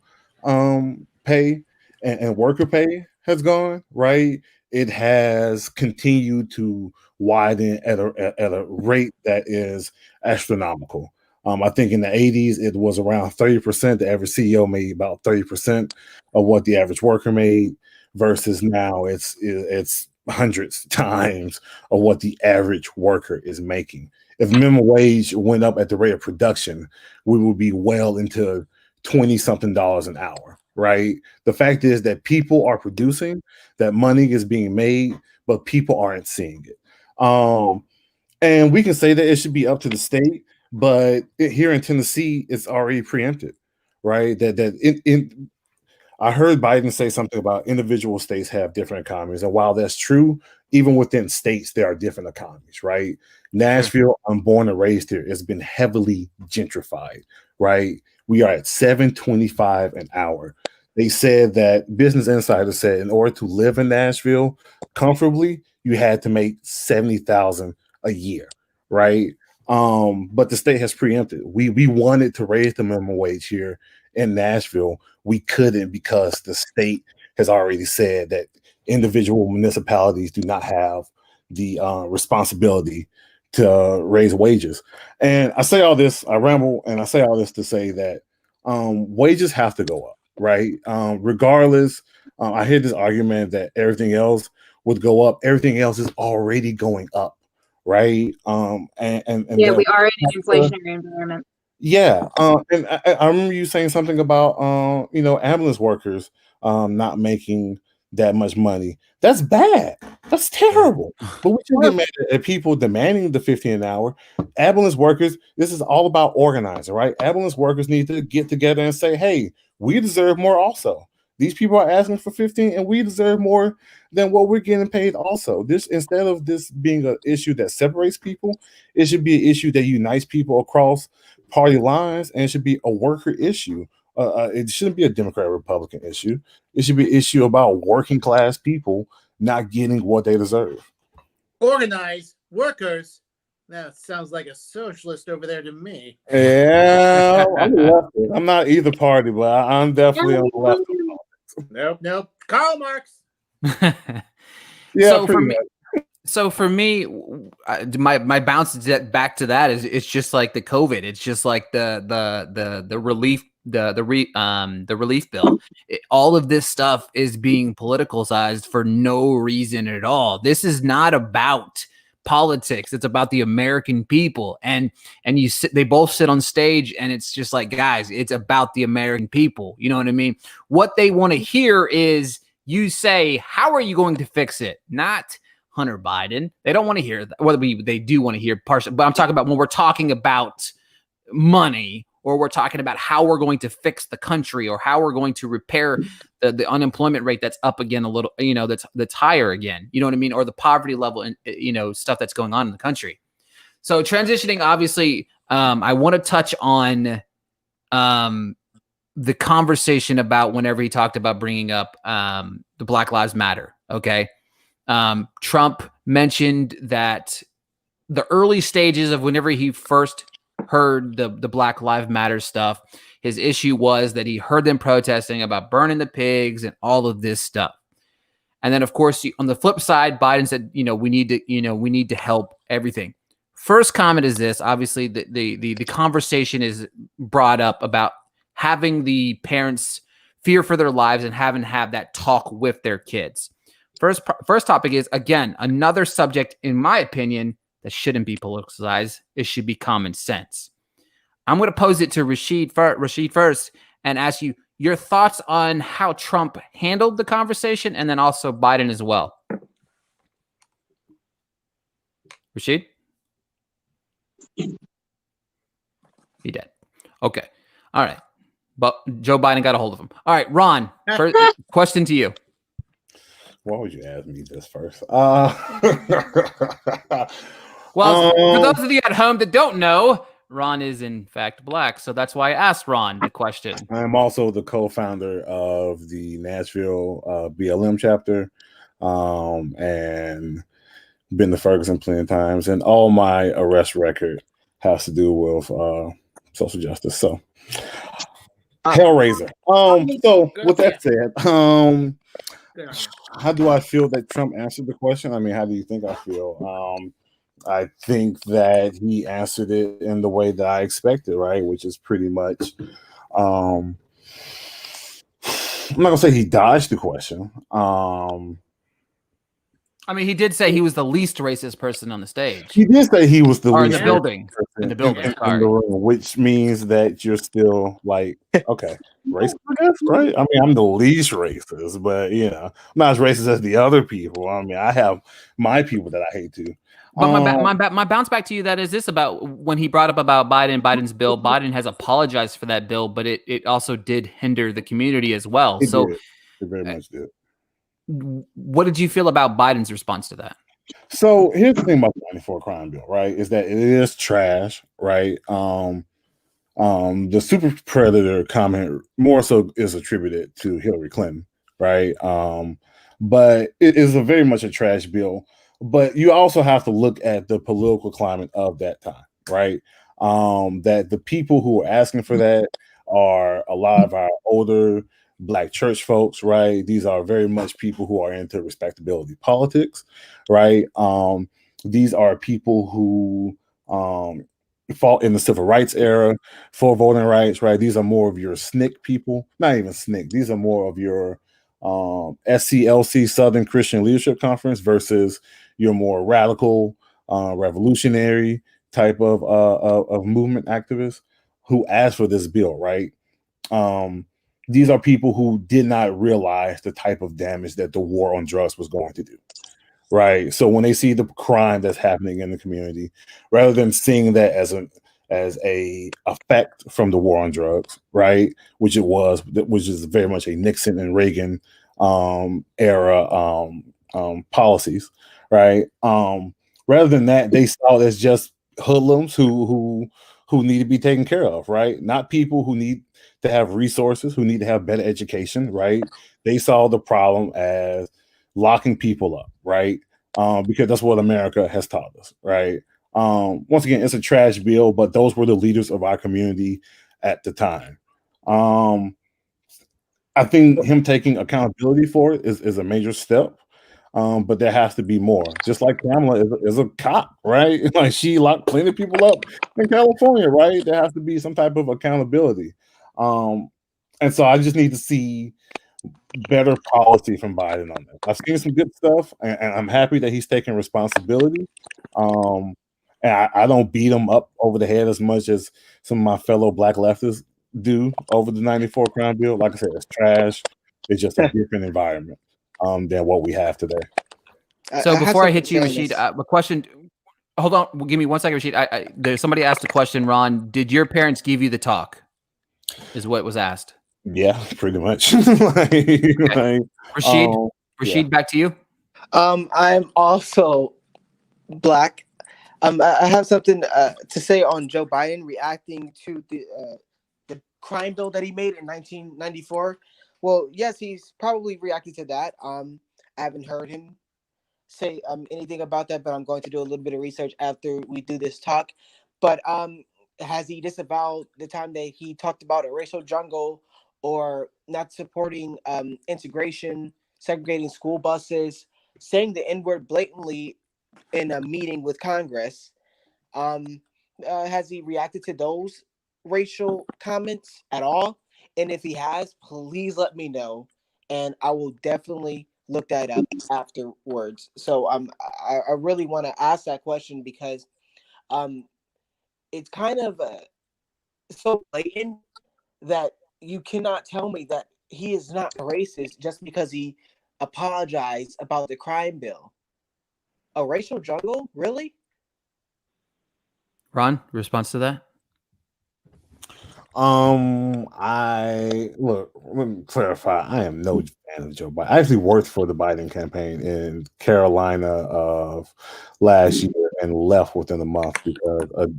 pay and worker pay has gone, right? It has continued to widen at a rate that is astronomical. I think in the 80s, it was around 30%. The average CEO made about 30% of what the average worker made, versus now it's hundreds times of what the average worker is making. If minimum wage went up at the rate of production, we would be well into 20-something dollars an hour, right? The fact is that people are producing, that money is being made, but people aren't seeing it. And we can say that it should be up to the state, but here in Tennessee, it's already preempted, right? I heard Biden say something about individual states have different economies. And while that's true, even within states, there are different economies, right? Nashville, I'm born and raised here, has been heavily gentrified, right? We are at $7.25 an hour. They said that Business Insider said in order to live in Nashville comfortably, you had to make $70,000 a year, right? But the state has preempted. We wanted to raise the minimum wage here in Nashville. We couldn't because the state has already said that individual municipalities do not have the responsibility to raise wages. And I say all this, I ramble, and I say all this to say that wages have to go up, right? Regardless, I hear this argument that everything else would go up. Everything else is already going up, right? And yeah, we are in an inflationary environment. Yeah, and I remember you saying something about ambulance workers not making that much money. That's bad. That's terrible. But we should get mad at people demanding the $15 an hour. Ambulance workers, this is all about organizing, right? Ambulance workers need to get together and say, hey, we deserve more also. These people are asking for 15 and we deserve more than what we're getting paid also. This, instead of this being an issue that separates people, it should be an issue that unites people across party lines, and it should be a worker issue, it shouldn't be a Democrat Republican issue. It should be an issue about working class people not getting what they deserve. Organized workers. That sounds like a socialist over there to me. Yeah, I'm not either party, but I'm definitely on the left. Nope. Karl Marx. Yeah, so for me, my bounce back to that is it's just like the COVID. It's just like the relief the relief bill. All of this stuff is being politicalized for no reason at all. This is not about politics. It's about the American people, and they both sit on stage, and it's just like, guys, it's about the American people. You know what I mean? What they want to hear is you say, how are you going to fix it? Not Hunter Biden. They don't want to hear that. Well, they do want to hear partial, but I'm talking about when we're talking about money, or we're talking about how we're going to fix the country, or how we're going to repair the unemployment rate that's up again a little, that's higher again, you know what I mean? Or the poverty level and, stuff that's going on in the country. So transitioning, obviously, I want to touch on the conversation about whenever he talked about bringing up the Black Lives Matter. Okay. Trump mentioned that the early stages of whenever he first heard the Black Lives Matter stuff, his issue was that he heard them protesting about burning the pigs and all of this stuff. And then, of course, on the flip side, Biden said, we need to help everything. First comment is this. Obviously, the conversation is brought up about having the parents fear for their lives and have that talk with their kids. First topic is, again, another subject, in my opinion, that shouldn't be politicized. It should be common sense. I'm going to pose it to Rashid first and ask you your thoughts on how Trump handled the conversation, and then also Biden as well. Rashid? He did. Okay. All right. But Joe Biden got a hold of him. All right, Ron, first question to you. Why would you ask me this first? Well, for those of you at home that don't know, Ron is in fact Black, so that's why I asked Ron the question. I'm also the co-founder of the Nashville BLM chapter, and been to Ferguson plenty of times, and all my arrest record has to do with social justice. So, Hellraiser. So with that said, how do I feel that Trump answered the question? I mean, how do you think I feel? I think that he answered it in the way that I expected, right? Which is pretty much, I'm not gonna say he dodged the question. I mean, he did say he was the least racist person on the stage. He did say he was the least in the building. In the building, in the room, which means that you're still like, okay, racist, I guess, right? I mean, I'm the least racist, but I'm not as racist as the other people. I mean, I have my people that I hate too. But my bounce back to you, that is this about when he brought up about Biden's bill. Biden has apologized for that bill, but it also did hinder the community as well. It very much did. What did you feel about Biden's response to that? So here's the thing about the 94 crime bill, right? Is that it is trash, right? The super predator comment more so is attributed to Hillary Clinton, right? But it is very much a trash bill. But you also have to look at the political climate of that time, right? That the people who are asking for that are a lot of our older Black church folks, right? These are very much people who are into respectability politics, right? These are people who fought in the civil rights era for voting rights, right? These are more of your SNCC people, not even SNCC. These are more of your SCLC, Southern Christian Leadership Conference, versus your more radical, revolutionary type of movement activists who asked for this bill, right? These are people who did not realize the type of damage that the war on drugs was going to do, right? So when they see the crime that's happening in the community, rather than seeing that as a effect from the war on drugs, right, which is very much a Nixon and Reagan era policies, right? Rather than that, they saw it as just hoodlums who who need to be taken care of, right? Not people who need to have resources, who need to have better education, right? They saw the problem as locking people up, right? Because that's what America has taught us, right? Once again, it's a trash bill, but those were the leaders of our community at the time. I think him taking accountability for it is a major step. But there has to be more. Just like Kamala is a cop, right? Like she locked plenty of people up in California, right? There has to be some type of accountability. And so I just need to see better policy from Biden on that. I've seen some good stuff, and I'm happy that he's taking responsibility. And I don't beat him up over the head as much as some of my fellow black leftists do over the 94 crime bill. Like I said, it's trash. It's just a different environment than what we have today. So before I hit you, Rashid, a question. Hold on, give me 1 second, Rashid. There's somebody asked a question. Ron, did your parents give you the talk? Is what was asked. Yeah, pretty much. Rashid, back to you. I'm also black. I have something to say on Joe Biden reacting to the crime bill that he made in 1994. Well, yes, he's probably reacting to that. I haven't heard him say anything about that, but I'm going to do a little bit of research after we do this talk. But has he disavowed the time that he talked about a racial jungle or not supporting integration, segregating school buses, saying the N-word blatantly in a meeting with Congress? Has he reacted to those racial comments at all? And if he has, please let me know, and I will definitely look that up afterwards. So I really want to ask that question because it's kind of so blatant that you cannot tell me that he is not racist just because he apologized about the crime bill. A racial jungle? Really? Ron, response to that? Let me clarify. I am no fan of Joe Biden. I actually worked for the Biden campaign in Carolina of last year and left within a month because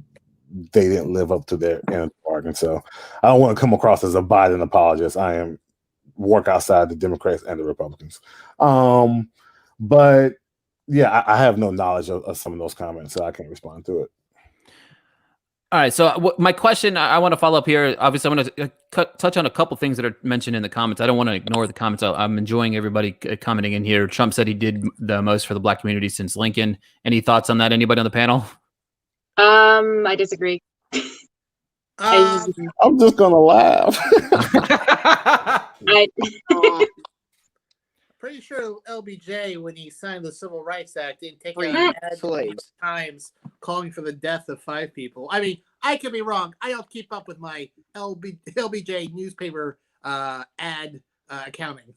they didn't live up to their end of the bargain. So I don't want to come across as a Biden apologist. I am work outside the Democrats and the Republicans. But yeah, I have no knowledge of some of those comments, so I can't respond to it. All right. So my question, I want to follow up here. Obviously, I want to touch on a couple things that are mentioned in the comments. I don't want to ignore the comments. I'm enjoying everybody commenting in here. Trump said he did the most for the black community since Lincoln. Any thoughts on that? Anybody on the panel? I disagree. I'm just gonna laugh. Pretty sure LBJ, when he signed the Civil Rights Act, didn't take slaves times calling for the death of 5 people. I mean, I could be wrong. I don't keep up with my LBJ newspaper ad accounting.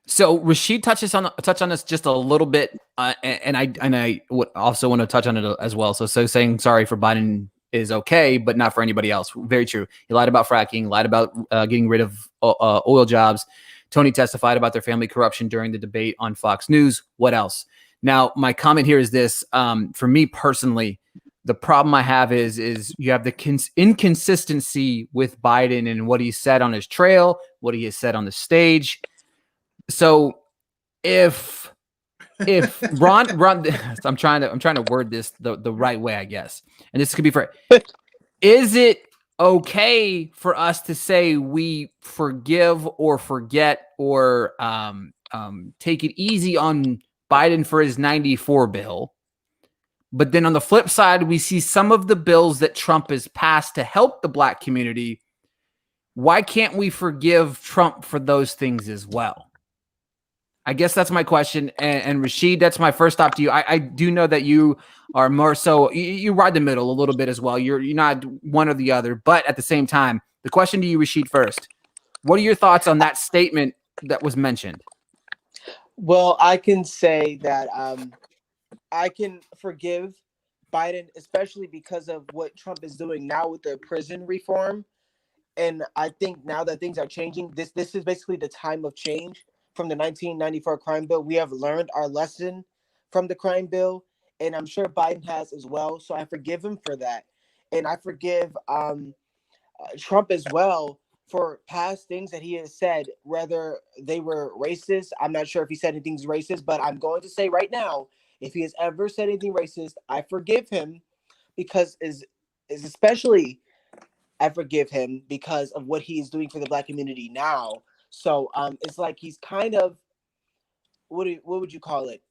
So Rashid touch on this just a little bit, and I would also want to touch on it as well. So saying sorry for Biden is okay, but not for anybody else. Very true. He lied about fracking, lied about getting rid of oil jobs. Tony testified about their family corruption during the debate on Fox News. What else? Now, my comment here is this. For me personally, the problem I have is you have the inconsistency with Biden and what he said on his trail, what he has said on the stage. So if Ron, I'm trying to word this the right way, I guess. And this could be for, is it okay for us to say we forgive or forget or take it easy on Biden for his 94 bill? But then on the flip side, we see some of the bills that Trump has passed to help the black community. Why can't we forgive Trump for those things as well? I guess that's my question. And Rashid, that's my first stop to you. I do know that you are more so, you ride the middle a little bit as well. You're not one or the other. But at the same time, the question to you, Rashid, first. What are your thoughts on that statement that was mentioned? Well, I can say that I can forgive Biden, especially because of what Trump is doing now with the prison reform. And I think now that things are changing, this is basically the time of change. From the 1994 crime bill, we have learned our lesson from the crime bill, and I'm sure Biden has as well. So I forgive him for that. and I forgive Trump as well for past things that he has said, whether they were racist. I'm not sure if he said anything racist, but I'm going to say right now, if he has ever said anything racist, I forgive him because is especially I forgive him because of what he is doing for the Black community now. So it's like he's kind of what would you call it?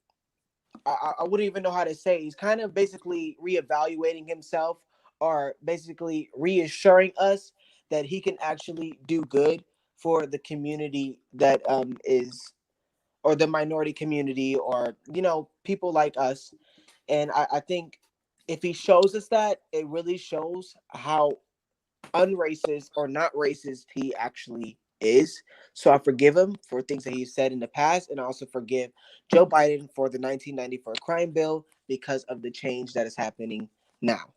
I wouldn't even know how to say. He's kind of basically reevaluating himself, or basically reassuring us that he can actually do good for the community that is, or the minority community, or people like us. And I think if he shows us that, it really shows how unracist or not racist he actually is. So I forgive him for things that he said in the past, and I also forgive Joe Biden for the 1994 crime bill because of the change that is happening now.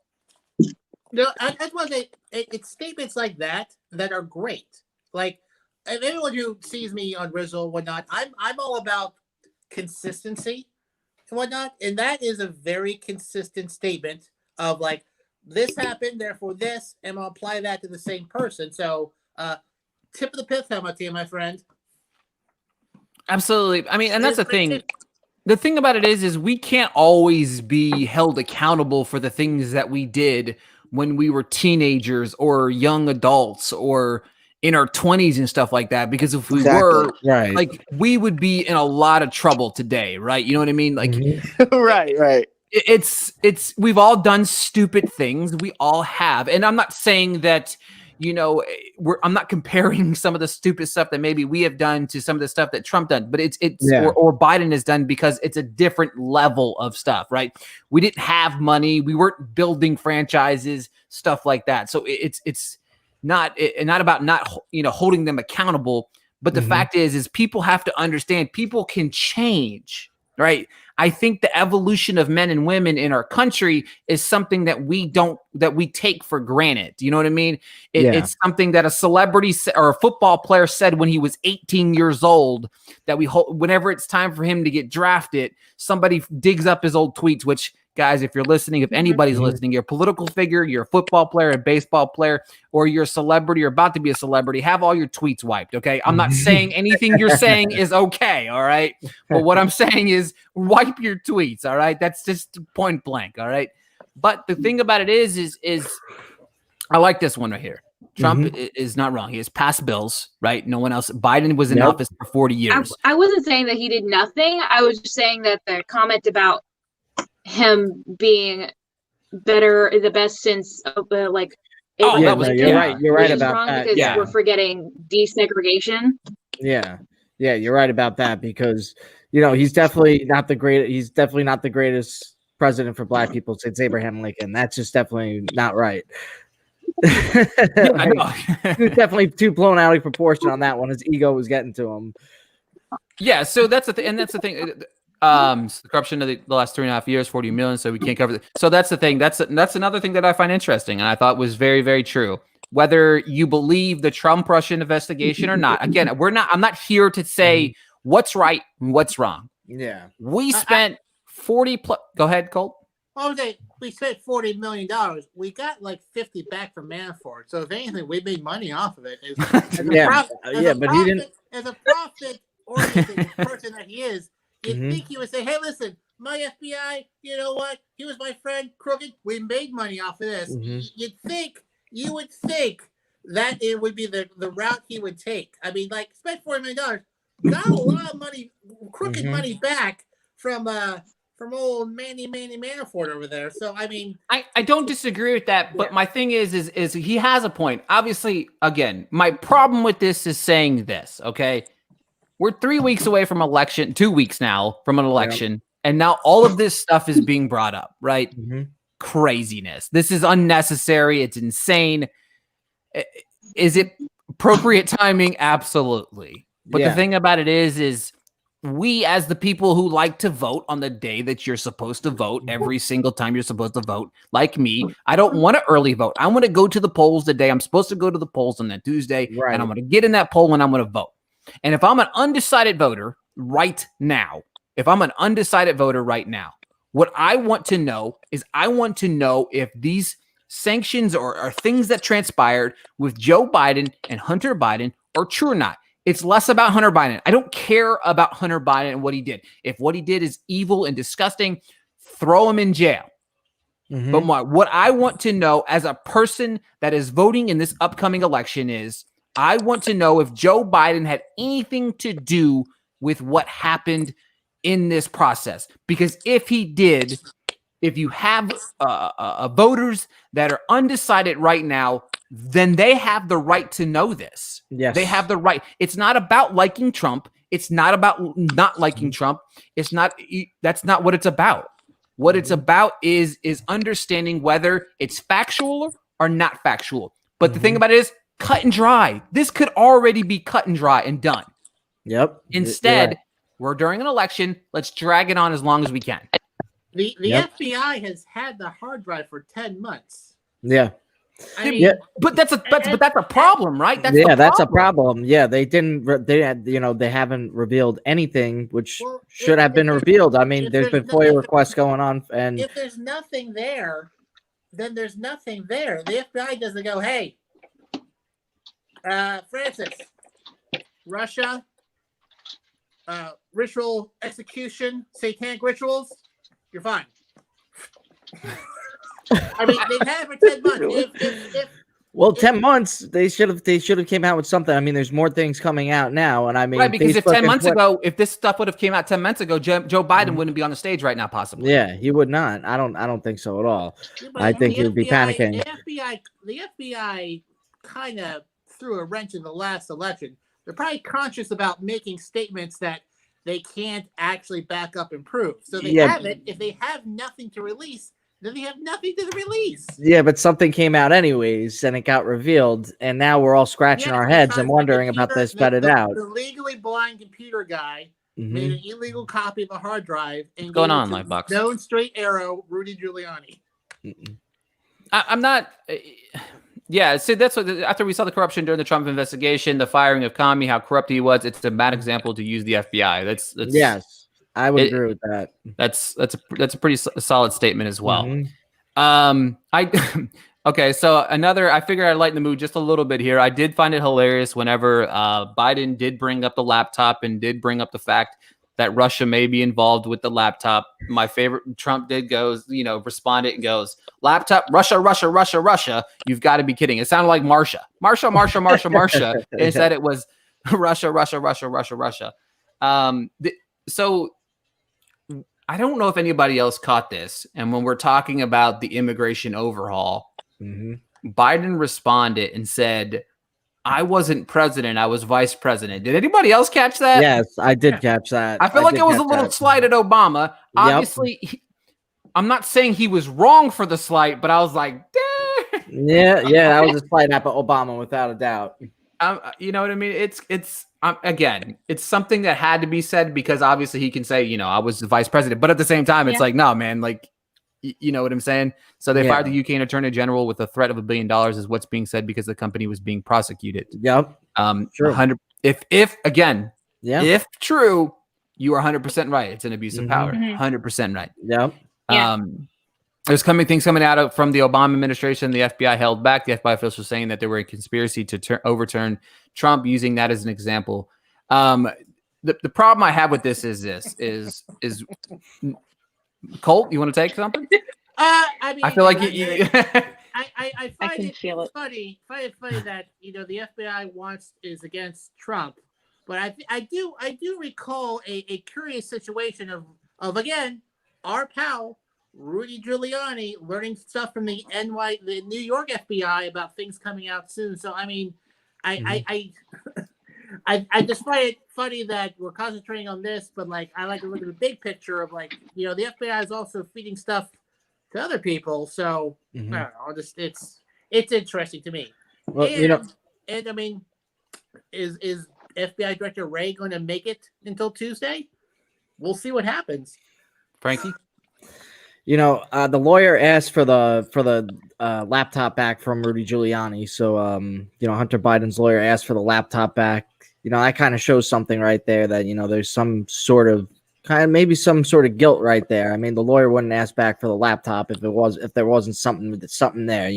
No, I want to say it's statements like that that are great. Like, and anyone who sees me on Rizzle and whatnot, I'm all about consistency and whatnot, and that is a very consistent statement of like, this happened, therefore this, and I'll apply that to the same person. So, tip of the pith helmet to you, my friend. Absolutely. I mean, and that's the thing. The thing about it is we can't always be held accountable for the things that we did when we were teenagers or young adults or in our 20s and stuff like that. Because if we were, right, like, we would be in a lot of trouble today, right? You know what I mean? Like, right. It's we've all done stupid things. We all have. And I'm not saying that, I'm not comparing some of the stupid stuff that maybe we have done to some of the stuff that Trump done, but or Biden has done, because it's a different level of stuff, right? We didn't have money. We weren't building franchises, stuff like that. So it's not about not, holding them accountable. But the fact is people have to understand people can change, right? I think the evolution of men and women in our country is something that we take for granted. You know what I mean? It's something that a celebrity or a football player said when he was 18 years old, that whenever it's time for him to get drafted, somebody digs up his old tweets, which, guys, if you're listening, if anybody's listening, you're a political figure, you're a football player, a baseball player, or you're a celebrity or about to be a celebrity, have all your tweets wiped, okay? I'm not saying anything you're saying is okay, all right? But what I'm saying is wipe your tweets, all right? That's just point blank, all right? But the thing about it is I like this one right here. Trump is not wrong. He has passed bills, right? No one else. Biden was in office for 40 years. I wasn't saying that he did nothing. I was just saying that the comment about him being the best since you're right. You're right about that. Because we're forgetting desegregation. Yeah, you're right about that, because he's definitely not the greatest president for Black people since Abraham Lincoln. That's just definitely not right. I know. He's definitely too blown out of proportion on that one. His ego was getting to him. Yeah, so that's the thing, and that's the thing. The corruption of the last 3.5 years, 40 million. So we can't cover that. So that's the thing. That's another thing that I find interesting, and I thought was very, very true. Whether you believe the Trump-Russian investigation or not, again, I'm not here to say what's right and what's wrong. Yeah, we spent 40 plus. Go ahead, Colt. We spent $40 million. We got like 50 back from Manafort. So if anything, we made money off of it. But he didn't. As a profit-oriented person that he is, you'd think he would say, "Hey, listen, my FBI, you know what? He was my friend, crooked. We made money off of this." You would think that it would be the route he would take. I mean, like, spent $40 million, got a lot of money, crooked money back from old Manny Manafort over there. So I mean, I don't disagree with that, but my thing is he has a point. Obviously, again, my problem with this is saying this. Okay. We're 3 weeks away from election, 2 weeks now from an election, and now all of this stuff is being brought up, right? Craziness. This is unnecessary. It's insane. Is it appropriate timing? Absolutely. But the thing about it is we, as the people who like to vote on the day that you're supposed to vote, every single time you're supposed to vote, like me, I don't want to early vote. I want to go to the polls the day I'm supposed to go to the polls on that Tuesday, and I'm going to get in that poll and I'm going to vote. And if I'm an undecided voter right now, what I want to know is if these sanctions or things that transpired with Joe Biden and Hunter Biden are true or not. It's less about Hunter Biden. I don't care about Hunter Biden and what he did. If what he did is evil and disgusting, throw him in jail. But what I want to know as a person that is voting in this upcoming election is I want to know if Joe Biden had anything to do with what happened in this process. Because if he did, if you have voters that are undecided right now, then they have the right to know this. Yes. They have the right. It's not about liking Trump. It's not about not liking Trump. It's not. That's not what it's about. What it's about is understanding whether it's factual or not factual. But the thing about it is cut and dry. This could already be cut and dry and done. Yep. Instead, we're during an election. Let's drag it on as long as we can. The FBI has had the hard drive for 10 months. Yeah. I mean, But that's a problem, right? That's a problem. Yeah, they haven't revealed anything which should have been revealed. I mean, there's been FOIA requests going on, and if there's nothing there, then there's nothing there. The FBI doesn't go, hey, Francis, Russia, ritual execution, satanic rituals, you're fine. I mean, they've had it for 10 months. Well, 10 months, they should have came out with something. I mean, there's more things coming out now, and I mean, right, because if 10 months ago, if this stuff would have came out 10 months ago, Joe Biden wouldn't be on the stage right now, possibly. Yeah, he would not. I don't think so at all. I think he would be panicking. The FBI kind of threw a wrench in the last election. They're probably conscious about making statements that they can't actually back up and prove. So they have it. If they have nothing to release, then they have nothing to release. Yeah, but something came out anyways, and it got revealed, and now we're all scratching our heads and wondering about this. Vet it out. The legally blind computer guy made an illegal copy of a hard drive and what's going on, Lightbox? Known straight arrow, Rudy Giuliani. I'm not. Yeah, see, that's what. After we saw the corruption during the Trump investigation, the firing of Comey, how corrupt he was, it's a bad example to use the FBI. That's yes, I would agree with that. That's a pretty solid statement as well. Okay, so I figured I'd lighten the mood just a little bit here. I did find it hilarious whenever Biden did bring up the laptop and did bring up the fact that Russia may be involved with the laptop. My favorite, Trump did responded and goes, laptop, Russia. You've got to be kidding. It sounded like Marsha. Instead it was Russia. So I don't know if anybody else caught this. And when we're talking about the immigration overhaul, Biden responded and said, I wasn't president. I was vice president. Did anybody else catch that? Yes, I did catch that. I feel like it was a little slight at Obama. Obviously, I'm not saying he was wrong for the slight, but I was like, yeah, that was a slight at Obama without a doubt. You know what I mean? It's again, it's something that had to be said because obviously he can say, I was the vice president, but at the same time, it's like, no, man, like, you know what I'm saying? So they fired the UK Attorney General with a threat of $1 billion is what's being said because the company was being prosecuted. Yep. Sure. 100. If true, you are 100% right. It's an abuse of power. 100% right. Yep. There's things coming out from the Obama administration. The FBI held back. The FBI officials saying that there were a conspiracy to overturn Trump, using that as an example. The problem I have with this is Colt, you want to take something? I mean, I feel like I find can it feel it. funny that the FBI is against Trump, but I do recall a curious situation of again our pal Rudy Giuliani learning stuff from the New York FBI about things coming out soon. So I mean, I just find it funny that we're concentrating on this, but I like to look at the big picture of the FBI is also feeding stuff to other people. So I don't know, it's interesting to me. Well, and I mean, is FBI Director Wray going to make it until Tuesday? We'll see what happens. Frankie? The lawyer asked for the laptop back from Rudy Giuliani. So, Hunter Biden's lawyer asked for the laptop back. That kind of shows something right there that, there's some sort of kind of maybe some sort of guilt right there. I mean, the lawyer wouldn't ask back for the laptop if there wasn't something there.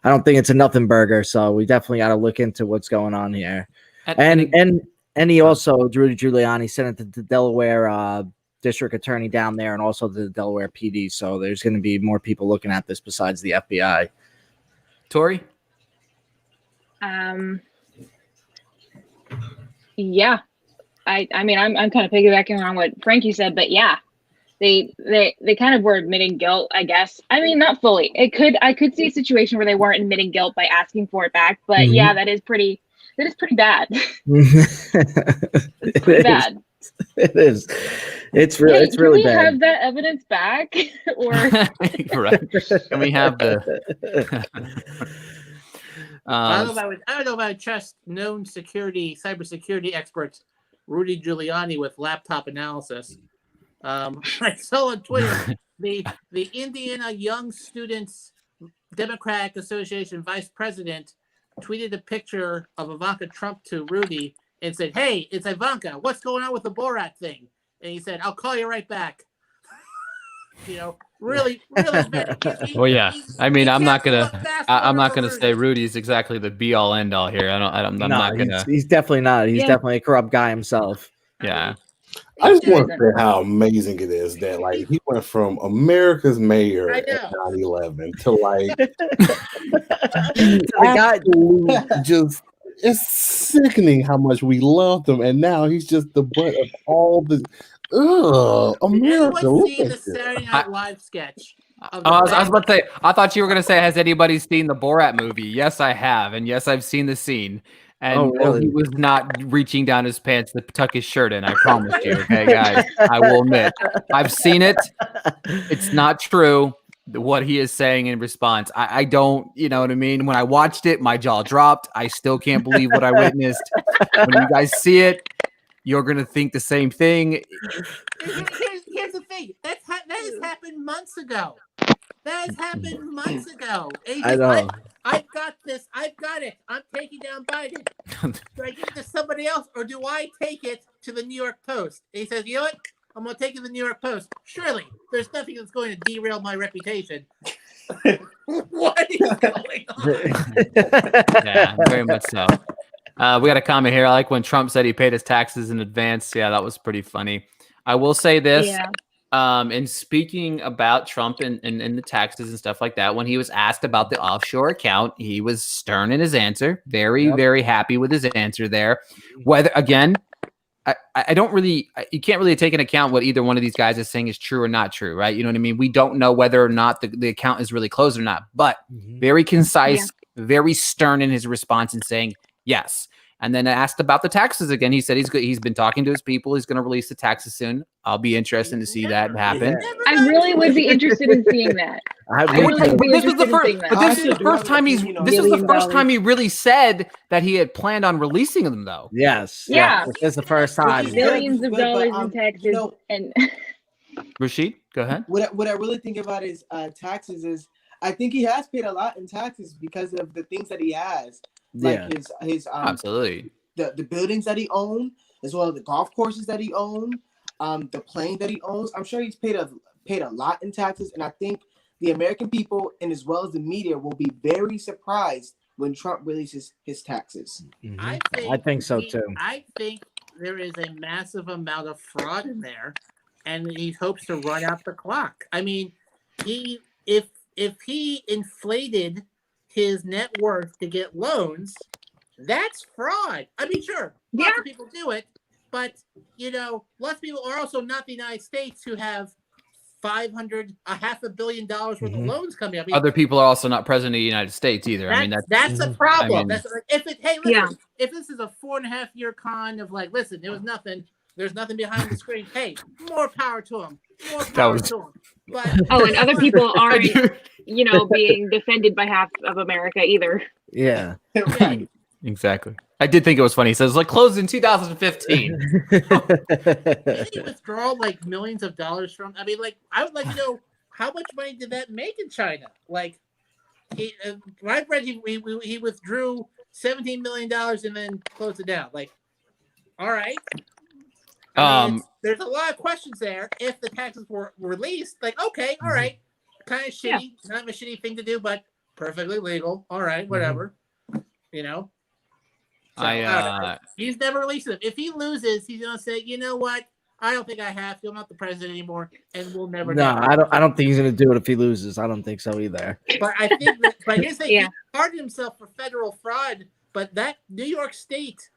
I don't think it's a nothing burger. So we definitely got to look into what's going on here. And he also, Rudy Giuliani, sent it to the Delaware district attorney down there, and also the Delaware PD. So there's going to be more people looking at this besides the FBI. Tori? Yeah. I mean, I'm kind of piggybacking on what Frankie said, but yeah, they kind of were admitting guilt, I guess. I mean, not fully. I could see a situation where they weren't admitting guilt by asking for it back, but yeah, that is pretty bad. It's pretty bad. It is. It's really Can we bad. have that evidence back, or Right? Can we have the? I don't know if I would trust known cybersecurity experts Rudy Giuliani with laptop analysis. I saw on Twitter the Indiana Young Students Democratic Association vice president tweeted a picture of Ivanka Trump to Rudy and said, "Hey, it's Ivanka. What's going on with the Borat thing?" And he said, "I'll call you right back." Really bad. Well, yeah. I mean, I'm not gonna say Rudy's exactly the be all end all here. I'm not gonna. He's definitely not. He's definitely a corrupt guy himself. Yeah. I just want to say how amazing it is that like he went from America's mayor at 9/11 to like just it's sickening how much we loved him, and now he's just the butt of all the America. Anyone seen the Saturday Night Live sketch? I was about to say, I thought you were gonna say, has anybody seen the Borat movie? Yes, I have, and yes, I've seen the scene. And really? He was not reaching down his pants to tuck his shirt in. I promise you, okay, guys. I will admit, I've seen it. It's not true. What he is saying in response, I don't, you know what I mean? When I watched it, my jaw dropped. I still can't believe what I witnessed. When you guys see it, you're gonna think the same thing. Here's the thing. That has happened months ago. That has happened months ago. I know. I've got this. I've got it. I'm taking down Biden. Do I give it to somebody else, or do I take it to the New York Post? And he says, "You know what? I'm going to take it to the New York Post. Surely, there's nothing that's going to derail my reputation." What is going on? Yeah, very much so. We got a comment here. I like when Trump said he paid his taxes in advance. Yeah, that was pretty funny. I will say this. Yeah. And speaking about Trump and the taxes and stuff like that, when he was asked about the offshore account, he was stern in his answer. Very, very happy with his answer there. Whether, again, I don't really, you can't really take into account what either one of these guys is saying is true or not true, right? You know what I mean? We don't know whether or not the account is really closed or not, but very concise, very stern in his response and saying, yes. And then asked about the taxes again. He said he's been talking to his people. He's going to release the taxes soon. I'll be interested to see that happen. I really would be interested in seeing that. This is the first time this is the first time he really said that he had planned on releasing them, though. Yes. Yeah. This is the first time. Billions of dollars in taxes. And Rashid, go ahead. What I really think about is taxes is I think he has paid a lot in taxes because of the things that he has. Like his absolutely the buildings that he owned, as well as the golf courses that he owned, the plane that he owns. I'm sure he's paid a lot in taxes, and I think the American people and as well as the media will be very surprised when Trump releases his taxes. I think so too. I think there is a massive amount of fraud in there, and he hopes to run out the clock. I mean, if he inflated his net worth to get loans, that's fraud. I mean, sure, lots of people do it, but lots of people are also not the United States who have $500 million worth of loans coming up. I mean, other people are also not president of the United States either. I mean, that's a problem. I mean, that's like, if this is a 4.5-year con of like, listen, there's nothing behind the screen. Hey, more power to him. To him. But and other people aren't, being defended by half of America either. Yeah. Exactly. I did think it was funny. He says, like, closed in 2015. Did he withdraw like millions of dollars from? I mean, like, I would like to know how much money did that make in China? Like, I've read he withdrew $17 million and then closed it down. Like, all right. There's a lot of questions there. If the taxes were released, like, okay, all right, kind of shitty, kind of a shitty thing to do, but perfectly legal. All right, whatever. You know. So, he's never released them. If he loses, he's gonna say, you know what? I don't think I have to. I'm not the president anymore, and we'll never. No, I don't think he's gonna do it if he loses. I don't think so either. But I think that. But here's the thing: he pardoned himself for federal fraud. But that New York State,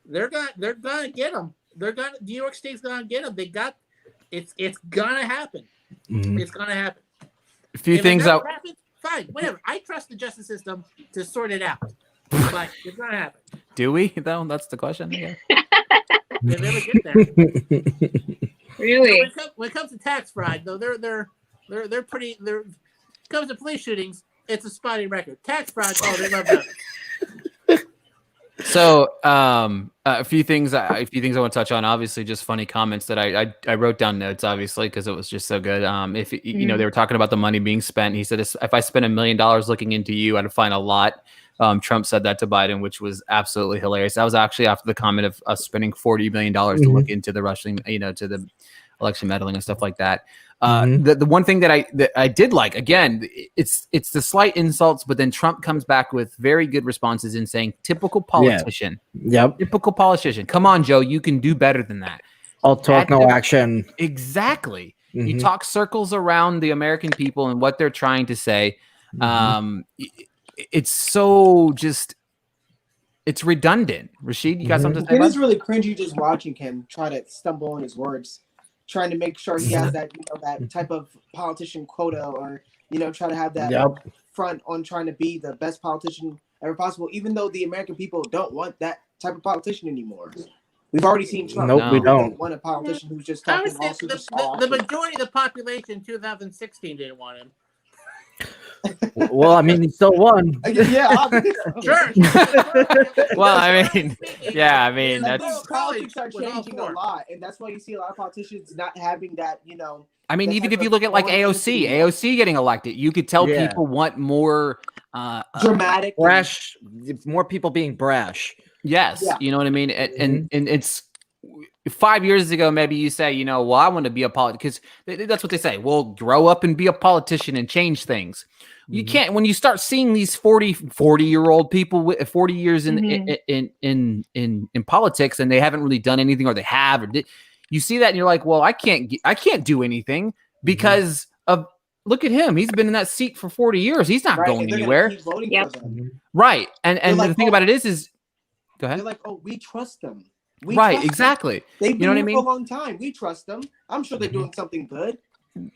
they're gonna get him. New York State's gonna get him. They got. It's gonna happen. It's gonna happen. A few things out. Fine, whatever. I trust the justice system to sort it out. But it's gonna happen. Do we? Though that's the question. Yeah. They never get there. Really? When it comes to tax fraud, though, they're pretty. When it comes to police shootings, it's a spotty record. Tax fraud, they love that. So, a few things I want to touch on. Obviously, just funny comments that I wrote down notes, obviously, because it was just so good. If you know, they were talking about the money being spent. He said, if I spent $1 million looking into you, I'd find a lot. Trump said that to Biden, which was absolutely hilarious. That was actually after the comment of us spending $40 million to look into the Russian, to the election meddling and stuff like that. The one thing that I did like, again, it's the slight insults, but then Trump comes back with very good responses in saying, typical politician. Yep. Typical politician. Come on, Joe, you can do better than that. All talk, no action. Exactly. You talk circles around the American people and what they're trying to say. It's so just, it's redundant. Rashid, you got something to say? It is really cringy just watching him try to stumble on his words, trying to make sure he has that, that type of politician quota, or, try to have that front on trying to be the best politician ever possible, even though the American people don't want that type of politician anymore. We've already seen Trump. Nope, we don't want a politician who's just talking all super soft. The majority of the population in 2016 didn't want him. Well, I mean, he still won. Yeah, sure. Well, I mean, that's politics are changing a lot, and that's why you see a lot of politicians not having that. I mean, even if you look at like AOC getting elected, you could tell people want more dramatic, brash, more people being brash. Yes, you know what I mean, and it's 5 years ago, maybe you say, well, I want to be a politician, because that's what they say. Well, grow up and be a politician and change things. You can't, when you start seeing these 40-year-old people with 40 years in politics, and they haven't really done anything, or they have, or you see that and you're like, well, I can't do anything because of, look at him. He's been in that seat for 40 years. He's not going anywhere. Right. And the thing about it is go ahead. They're like, oh, we trust them. Right, exactly. They've been here for a long time. We trust them. I'm sure they're doing something good.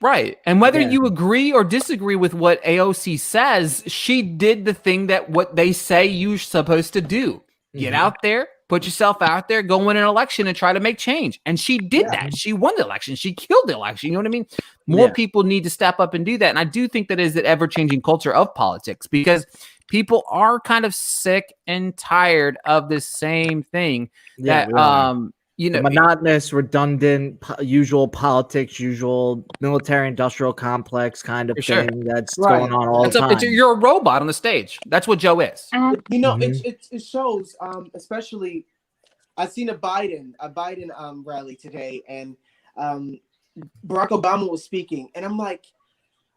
Right. And whether you agree or disagree with what AOC says, she did the thing that what they say you're supposed to do. Get out there, put yourself out there, go win an election and try to make change. And she did that. She won the election. She killed the election. You know what I mean? More people need to step up and do that. And I do think that is the ever-changing culture of politics, because people are kind of sick and tired of the same thing that, the monotonous, redundant, usual politics, usual military-industrial complex kind of thing that's going on all the time. You're a robot on the stage. That's what Joe is. It shows, especially, I've seen a Biden rally today, and Barack Obama was speaking, and I'm like,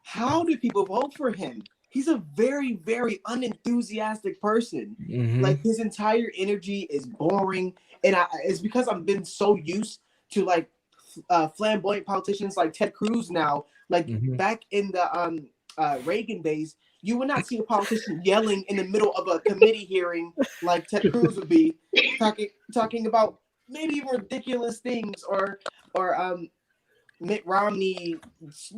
how do people vote for him? He's a very, very unenthusiastic person. Like, his entire energy is boring. And it's because I've been so used to like flamboyant politicians like Ted Cruz now. Like back in the Reagan days, you would not see a politician yelling in the middle of a committee hearing like Ted Cruz would be, talking about maybe ridiculous things, or Mitt Romney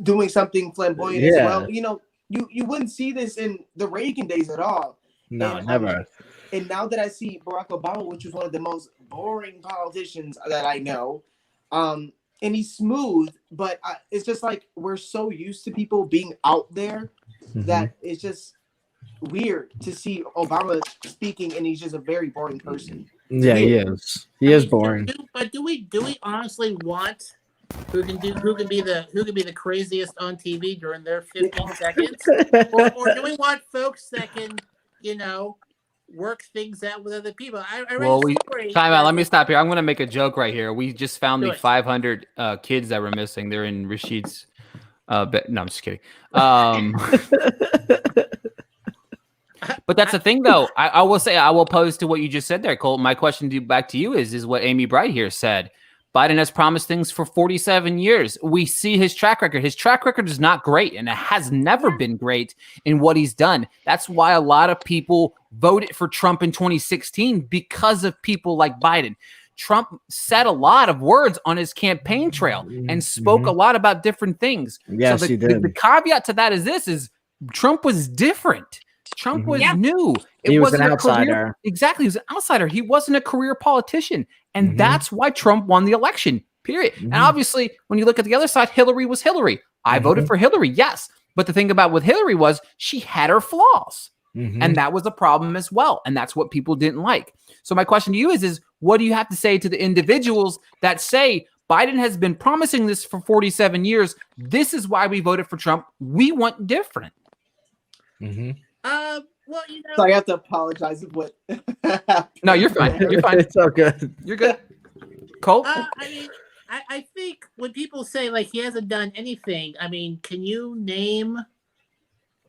doing something flamboyant as well. You wouldn't see this in the Reagan days at all. No, never. And now that I see Barack Obama, which is one of the most boring politicians that I know, and he's smooth, but it's just like we're so used to people being out there that it's just weird to see Obama speaking, and he's just a very boring person. Yeah, he is. He is boring. But do we honestly want who can be the craziest on TV during their 15 seconds, or do we want folks that can work things out with other people. I read Well, a story time out. where Let me they- stop here. I'm going to make a joke right here. We just found Do the it. 500 kids that were missing. They're in Rashid's. No, I'm just kidding. But that's the thing, though. I will say, I will pose to what you just said there, Colt. My question back to you is what Amy Bright here said. Biden has promised things for 47 years. We see his track record. His track record is not great, and it has never been great in what he's done. That's why a lot of people voted for Trump in 2016 because of people like Biden. Trump said a lot of words on his campaign trail and spoke a lot about different things. Yes, so he did. The caveat to that is Trump was different. Trump was new. He was an wasn't a outsider. career, exactly. He was an outsider. He wasn't a career politician. And that's why Trump won the election, period. And obviously, when you look at the other side, Hillary was Hillary. I voted for Hillary, yes. But the thing about with Hillary was she had her flaws. And that was a problem as well. And that's what people didn't like. So my question to you is what do you have to say to the individuals that say Biden has been promising this for 47 years? This is why we voted for Trump. We want different. Well, you know, So I have to apologize for what. No, you're fine. You're fine. It's all good. You're good. Colt? I mean, I think when people say like he hasn't done anything, I mean, can you name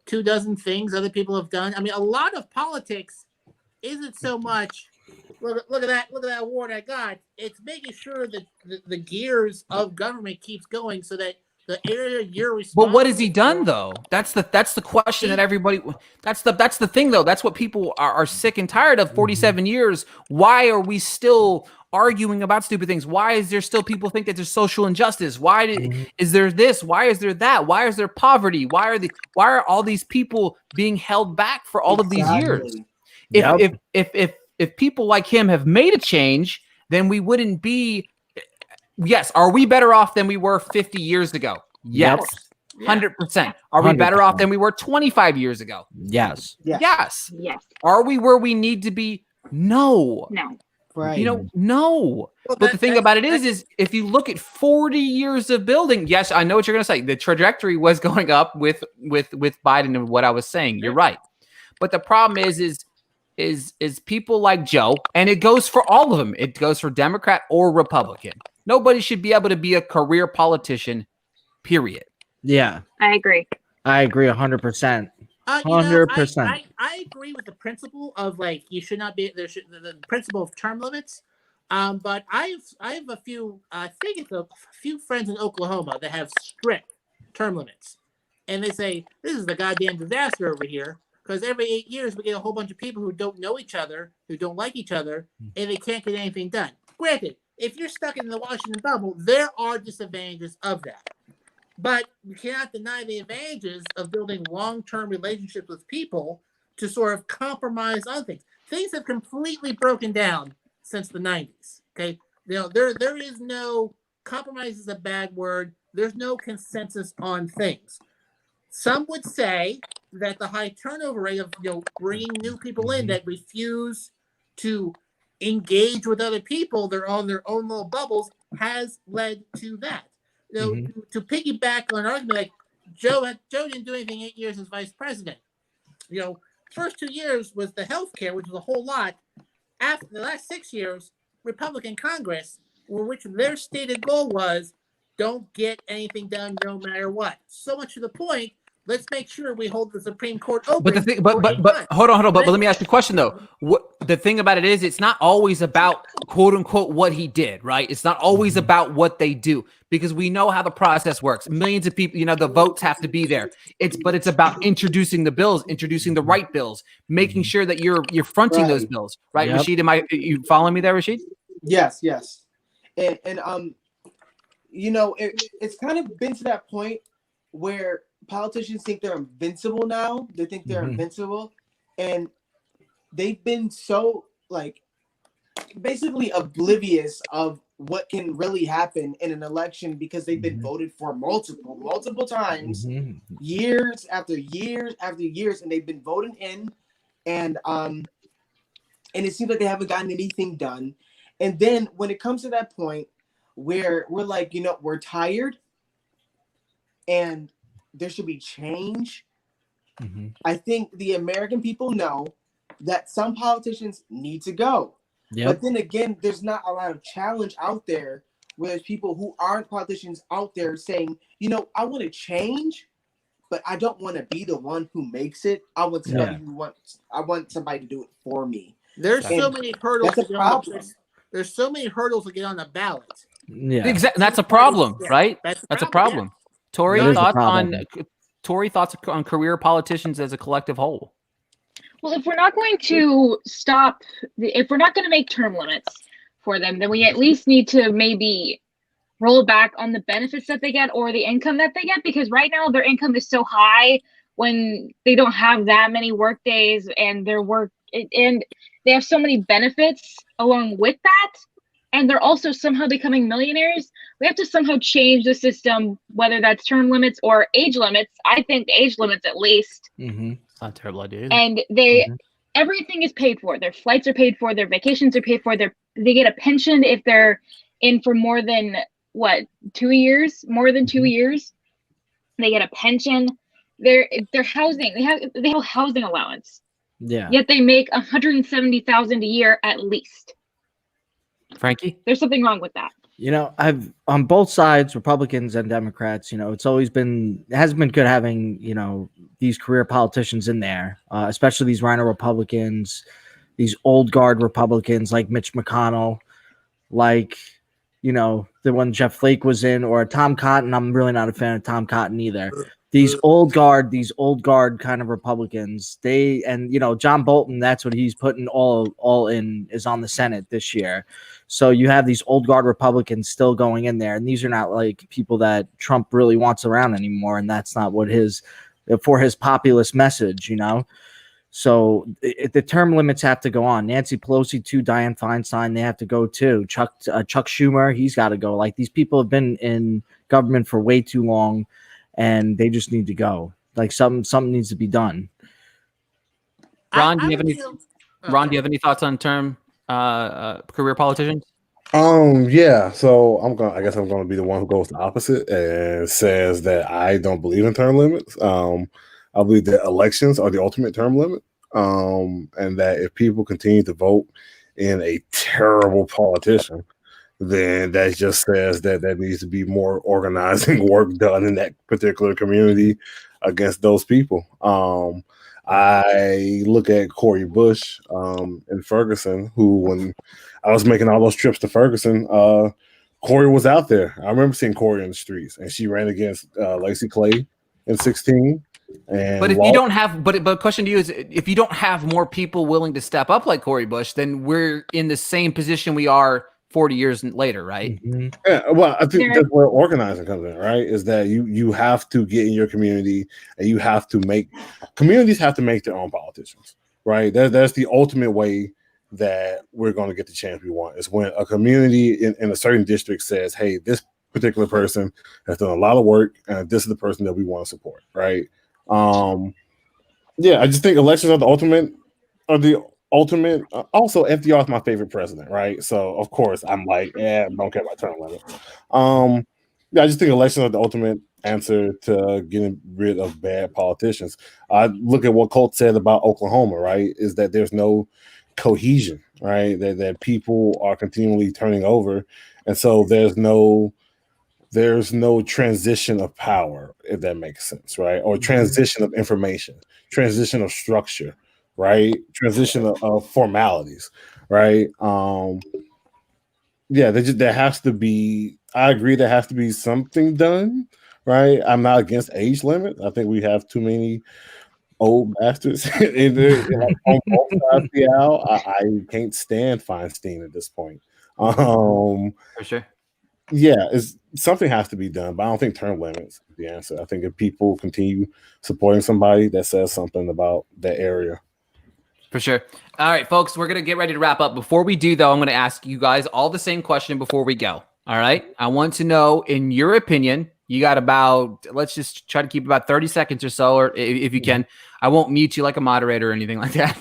24 things other people have done? I mean, a lot of politics isn't so much. Look at that award I got. It's making sure that the gears of government keeps going so that the area you're responsible. But what has he done though? That's the question that everybody. That's the thing though. That's what people are sick and tired of. 47 years. Why are we still arguing about stupid things? Why is there still people think that there's social injustice? Is there this? Why is there that? Why is there poverty? Why are all these people being held back for all of these years? If people like him have made a change, then we wouldn't be. Yes. Are we better off than we were 50 years ago? Yes. 100%. Are we better off than we were 25 years ago? Yes. Yes. Yes. Are we where we need to be? No. No. Right. No. Well, But the thing about it is if you look at 40 years of building, yes, I know what you're going to say. The trajectory was going up with Biden and what I was saying. You're right. But the problem is people like Joe, and it goes for all of them. It goes for Democrat or Republican. Nobody should be able to be a career politician, period. Yeah. I agree. I agree 100%. 100%. I agree with the principle of like you should not be there. The principle of term limits. But I have a few. I think it's a few friends in Oklahoma that have strict term limits, and they say this is the goddamn disaster over here because every 8 years we get a whole bunch of people who don't know each other, who don't like each other, and they can't get anything done. Granted, if you're stuck in the Washington bubble, there are disadvantages of that. But you cannot deny the advantages of building long-term relationships with people to sort of compromise on things. Things have completely broken down since the 90s. Okay, there is no compromise is a bad word. There's no consensus on things. Some would say that the high turnover rate of bringing new people in that refuse to engage with other people, they're on their own little bubbles, has led to that. To piggyback on an argument like Joe didn't do anything 8 years as vice president. First 2 years was the health care, which was a whole lot. After the last 6 years, Republican Congress, which their stated goal was, don't get anything done no matter what. So much to the point, let's make sure we hold the Supreme Court open. But the thing, but hold on. But let me ask you a question though. The thing about it is, it's not always about quote unquote what he did, right? It's not always about what they do because we know how the process works. Millions of people, the votes have to be there. But it's about introducing the bills, introducing the right bills, making sure that you're fronting those bills, right? Yep. Rashid, you following me there, Rashid? Yes. And it's kind of been to that point where politicians think they're invincible now. They think they're invincible, and they've been so basically oblivious of what can really happen in an election because they've been voted for multiple times, years after years after years, and they've been voted in, and it seems like they haven't gotten anything done. And then when it comes to that point where we're like, we're tired and there should be change. I think the American people know that some politicians need to go. Yep. But then again, there's not a lot of challenge out there where there's people who aren't politicians out there saying, you know, I want to change, but I don't want to be the one who makes it. I want somebody I want somebody to do it for me. There's so many hurdles. That's a problem. There's so many hurdles to get on the ballot. Yeah. Exactly. That's a problem, Yeah, right? That's That's a problem. Tori, It is a thoughts problem. on career politicians as a collective whole? Well, if we're not going to if we're not going to make term limits for them, then we at least need to maybe roll back on the benefits that they get or the income that they get, because right now their income is so high when they don't have that many work days and and they have so many benefits along with that, and they're also somehow becoming millionaires. We have to somehow change the system, whether that's term limits or age limits. I think age limits at least. Mm-hmm. It's not a terrible idea. And everything is paid for. Their flights are paid for. Their vacations are paid for. They get a pension if they're in for more than 2 years. More than 2 years, they get a pension. Their housing. They have housing allowance. Yeah. Yet they make $170,000 a year at least. Frankie? There's something wrong with that. You know, I've on both sides, Republicans and Democrats, you know, it hasn't been good having, you know, these career politicians in there, especially these rhino Republicans, these old guard Republicans like Mitch McConnell, like, you know, the one Jeff Flake was in, or Tom Cotton. I'm really not a fan of Tom Cotton either. These old guard kind of Republicans, and you know, John Bolton, that's what he's putting all in, is on the Senate this year. So you have these old guard Republicans still going in there, and these are not like people that Trump really wants around anymore, and that's not what for his populist message, you know. So the term limits have to go on. Nancy Pelosi too, Dianne Feinstein, they have to go too. Chuck Schumer, he's got to go. Like, these people have been in government for way too long, and they just need to go. Like, something needs to be done. Ron, do you have any thoughts on term career politicians? Yeah. So I guess I'm gonna be the one who goes the opposite and says that I don't believe in term limits. I believe that elections are the ultimate term limit. And that if people continue to vote in a terrible politician, then that just says that there needs to be more organizing work done in that particular community against those people. I look at Cori Bush in Ferguson, who, when I was making all those trips to Ferguson, Cori was out there. I remember seeing Cori in the streets, and she ran against Lacey Clay in 2016. But if you don't have, but question to you is, if you don't have more people willing to step up like Cori Bush, then we're in the same position we are 40 years later, right? Mm-hmm. Yeah, well, I think that's where organizing comes in, right? Is that you have to get in your community, and you have to communities have to make their own politicians, right? That's the ultimate way that we're going to get the chance we want, is when a community in a certain district says, hey, this particular person has done a lot of work, and this is the person that we want to support, right? Yeah, I just think elections are the ultimate. Also, FDR is my favorite president, right? So of course I'm like, I don't care about term limit. Yeah, I just think elections are the ultimate answer to getting rid of bad politicians. I look at what Colt said about Oklahoma, right? Is that there's no cohesion, right? That people are continually turning over, and so there's no transition of power, if that makes sense, right? Or transition of information, transition of structure, right? Transition of formalities, right? Yeah, there has to be. I agree, there has to be something done, right? I'm not against age limit. I think we have too many old bastards in there, on both sides of the aisle. I can't stand Feinstein at this point. For sure. Yeah, something has to be done, but I don't think term limits is the answer. I think if people continue supporting somebody, that says something about that area. For sure. All right, folks, we're going to get ready to wrap up. Before we do, though, I'm going to ask you guys all the same question before we go. All right. I want to know, in your opinion, you got let's just try to keep about 30 seconds or so, or if you can. I won't mute you like a moderator or anything like that.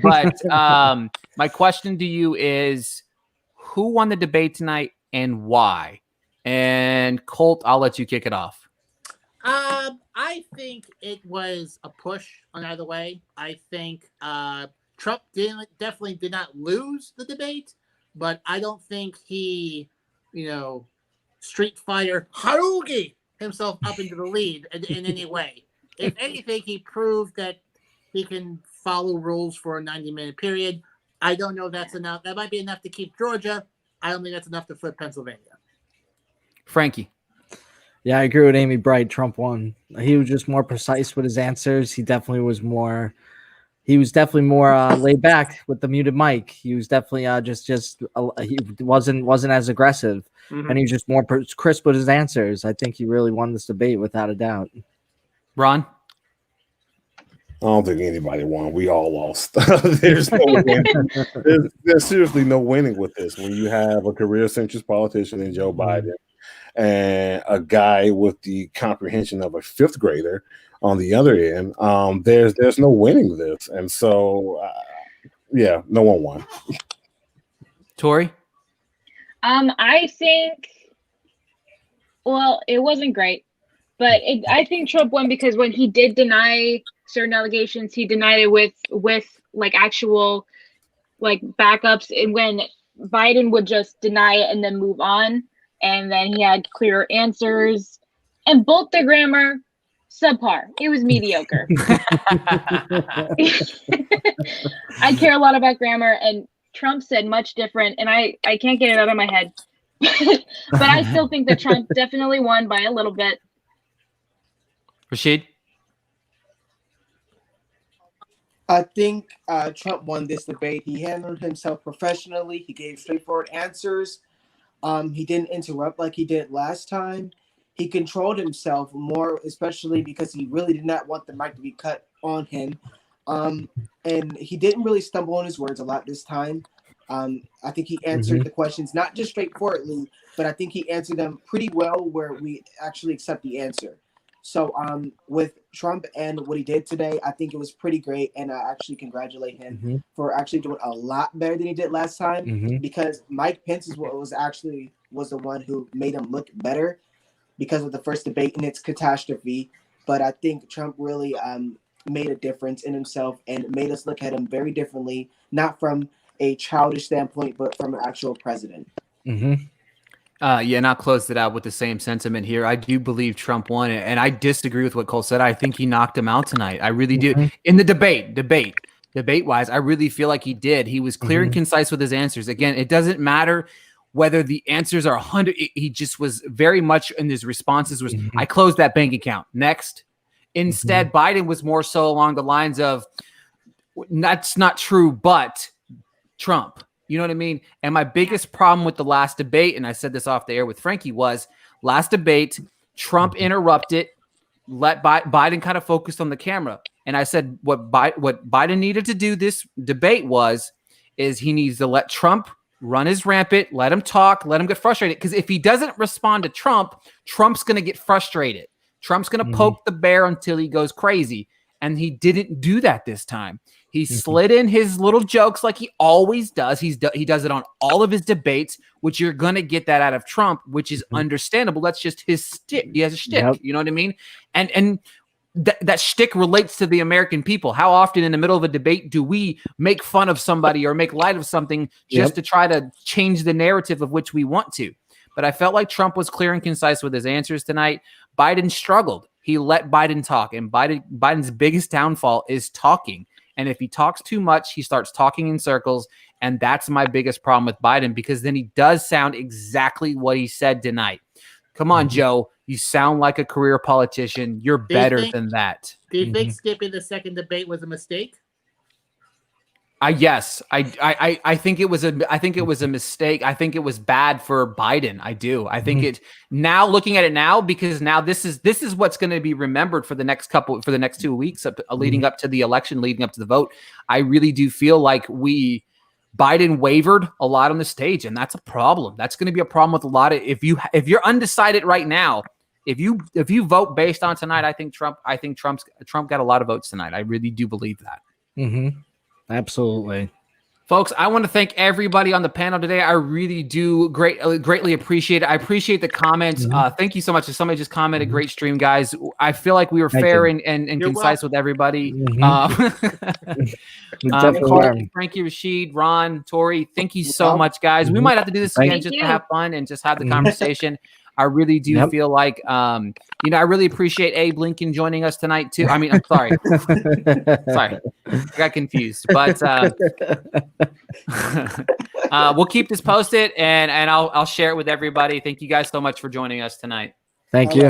But my question to you is, who won the debate tonight and why? And Colt, I'll let you kick it off. I think it was a push on either way. I think Trump definitely did not lose the debate, but I don't think he, Street Fighter Harugi himself up into the lead in any way. If anything, he proved that he can follow rules for a 90-minute period. I don't know if that's enough. That might be enough to keep Georgia. I don't think that's enough to flip Pennsylvania. Frankie. Yeah, I agree with Amy Bright. Trump won. He was just more precise with his answers. He definitely was more. He was definitely more laid back with the muted mic. He was definitely he wasn't as aggressive, and he was just more crisp with his answers. I think he really won this debate without a doubt. Ron. I don't think anybody won. We all lost. There's no winning. There's seriously no winning with this. When you have a career-centrist politician in Joe Biden and a guy with the comprehension of a fifth grader on the other end, there's no winning this. And so, yeah, no one won. Tori? I think, well, it wasn't great, but I think Trump won because when he did deny certain allegations, he denied it with like actual like backups, and when Biden would just deny it and then move on, and then he had clearer answers, and both the grammar subpar. It was mediocre. I care a lot about grammar, and Trump said much different, and I can't get it out of my head. But I still think that Trump definitely won by a little bit. Rashid? I think Trump won this debate. He handled himself professionally. He gave straightforward answers. He didn't interrupt like he did last time. He controlled himself more, especially because he really did not want the mic to be cut on him. And he didn't really stumble on his words a lot this time. I think he answered the questions not just straightforwardly, but I think he answered them pretty well where we actually accept the answer. So with Trump and what he did today, I think it was pretty great, and I actually congratulate him for actually doing a lot better than he did last time, because Mike Pence is what was the one who made him look better because of the first debate and its catastrophe. But I think Trump really made a difference in himself and made us look at him very differently, not from a childish standpoint, but from an actual president. And I'll close it out with the same sentiment here. I do believe Trump won it, and I disagree with what Cole said. I think he knocked him out tonight. I really do. In the debate-wise, I really feel like he did. He was clear and concise with his answers. Again, it doesn't matter whether the answers are 100. He just was very much in his responses was, I closed that bank account. Next. Instead, Biden was more so along the lines of, that's not true, but Trump. You know what I mean? And my biggest problem with the last debate, and I said this off the air with Frankie, was last debate, Trump interrupted, let Biden kind of focused on the camera. And I said what Biden needed to do this debate is he needs to let Trump run his rampant, let him talk, let him get frustrated. Because if he doesn't respond to Trump, Trump's going to get frustrated. Trump's going to poke the bear until he goes crazy. And he didn't do that this time. He slid in his little jokes like he always does. He does it on all of his debates, which you're going to get that out of Trump, which is understandable. That's just his shtick. He has a shtick. You know what I mean? And that shtick relates to the American people. How often in the middle of a debate do we make fun of somebody or make light of something just to try to change the narrative of which we want to? But I felt like Trump was clear and concise with his answers tonight. Biden struggled. He let Biden talk, and Biden's biggest downfall is talking. And if he talks too much, he starts talking in circles, and that's my biggest problem with Biden, because then he does sound exactly what he said tonight. Come on, Joe. You sound like a career politician. You're better than that. Do you think skipping the second debate was a mistake? Yes, I think it was a mistake. I think it was bad for Biden. I do. I think it now, looking at it now, because now this is what's going to be remembered for the next 2 weeks leading up to the election, leading up to the vote. I really do feel like Biden wavered a lot on the stage, and that's a problem. That's going to be a problem with a lot of, if you're undecided right now, if you vote based on tonight, I think Trump got a lot of votes tonight. I really do believe that. Absolutely. Folks, I want to thank everybody on the panel today. I really do greatly appreciate it. I appreciate the comments. Thank you so much. Somebody just commented, great stream, guys. I feel like we were fair and concise with everybody. Frankie, Rashid, Ron, Tori, thank you so much, guys. We might have to do this again just to have fun and just have the conversation. I really do feel like, I really appreciate Abe Lincoln joining us tonight too. I mean, I'm sorry. Sorry. I got confused, but we'll keep this posted and I'll share it with everybody. Thank you guys so much for joining us tonight. Thank you.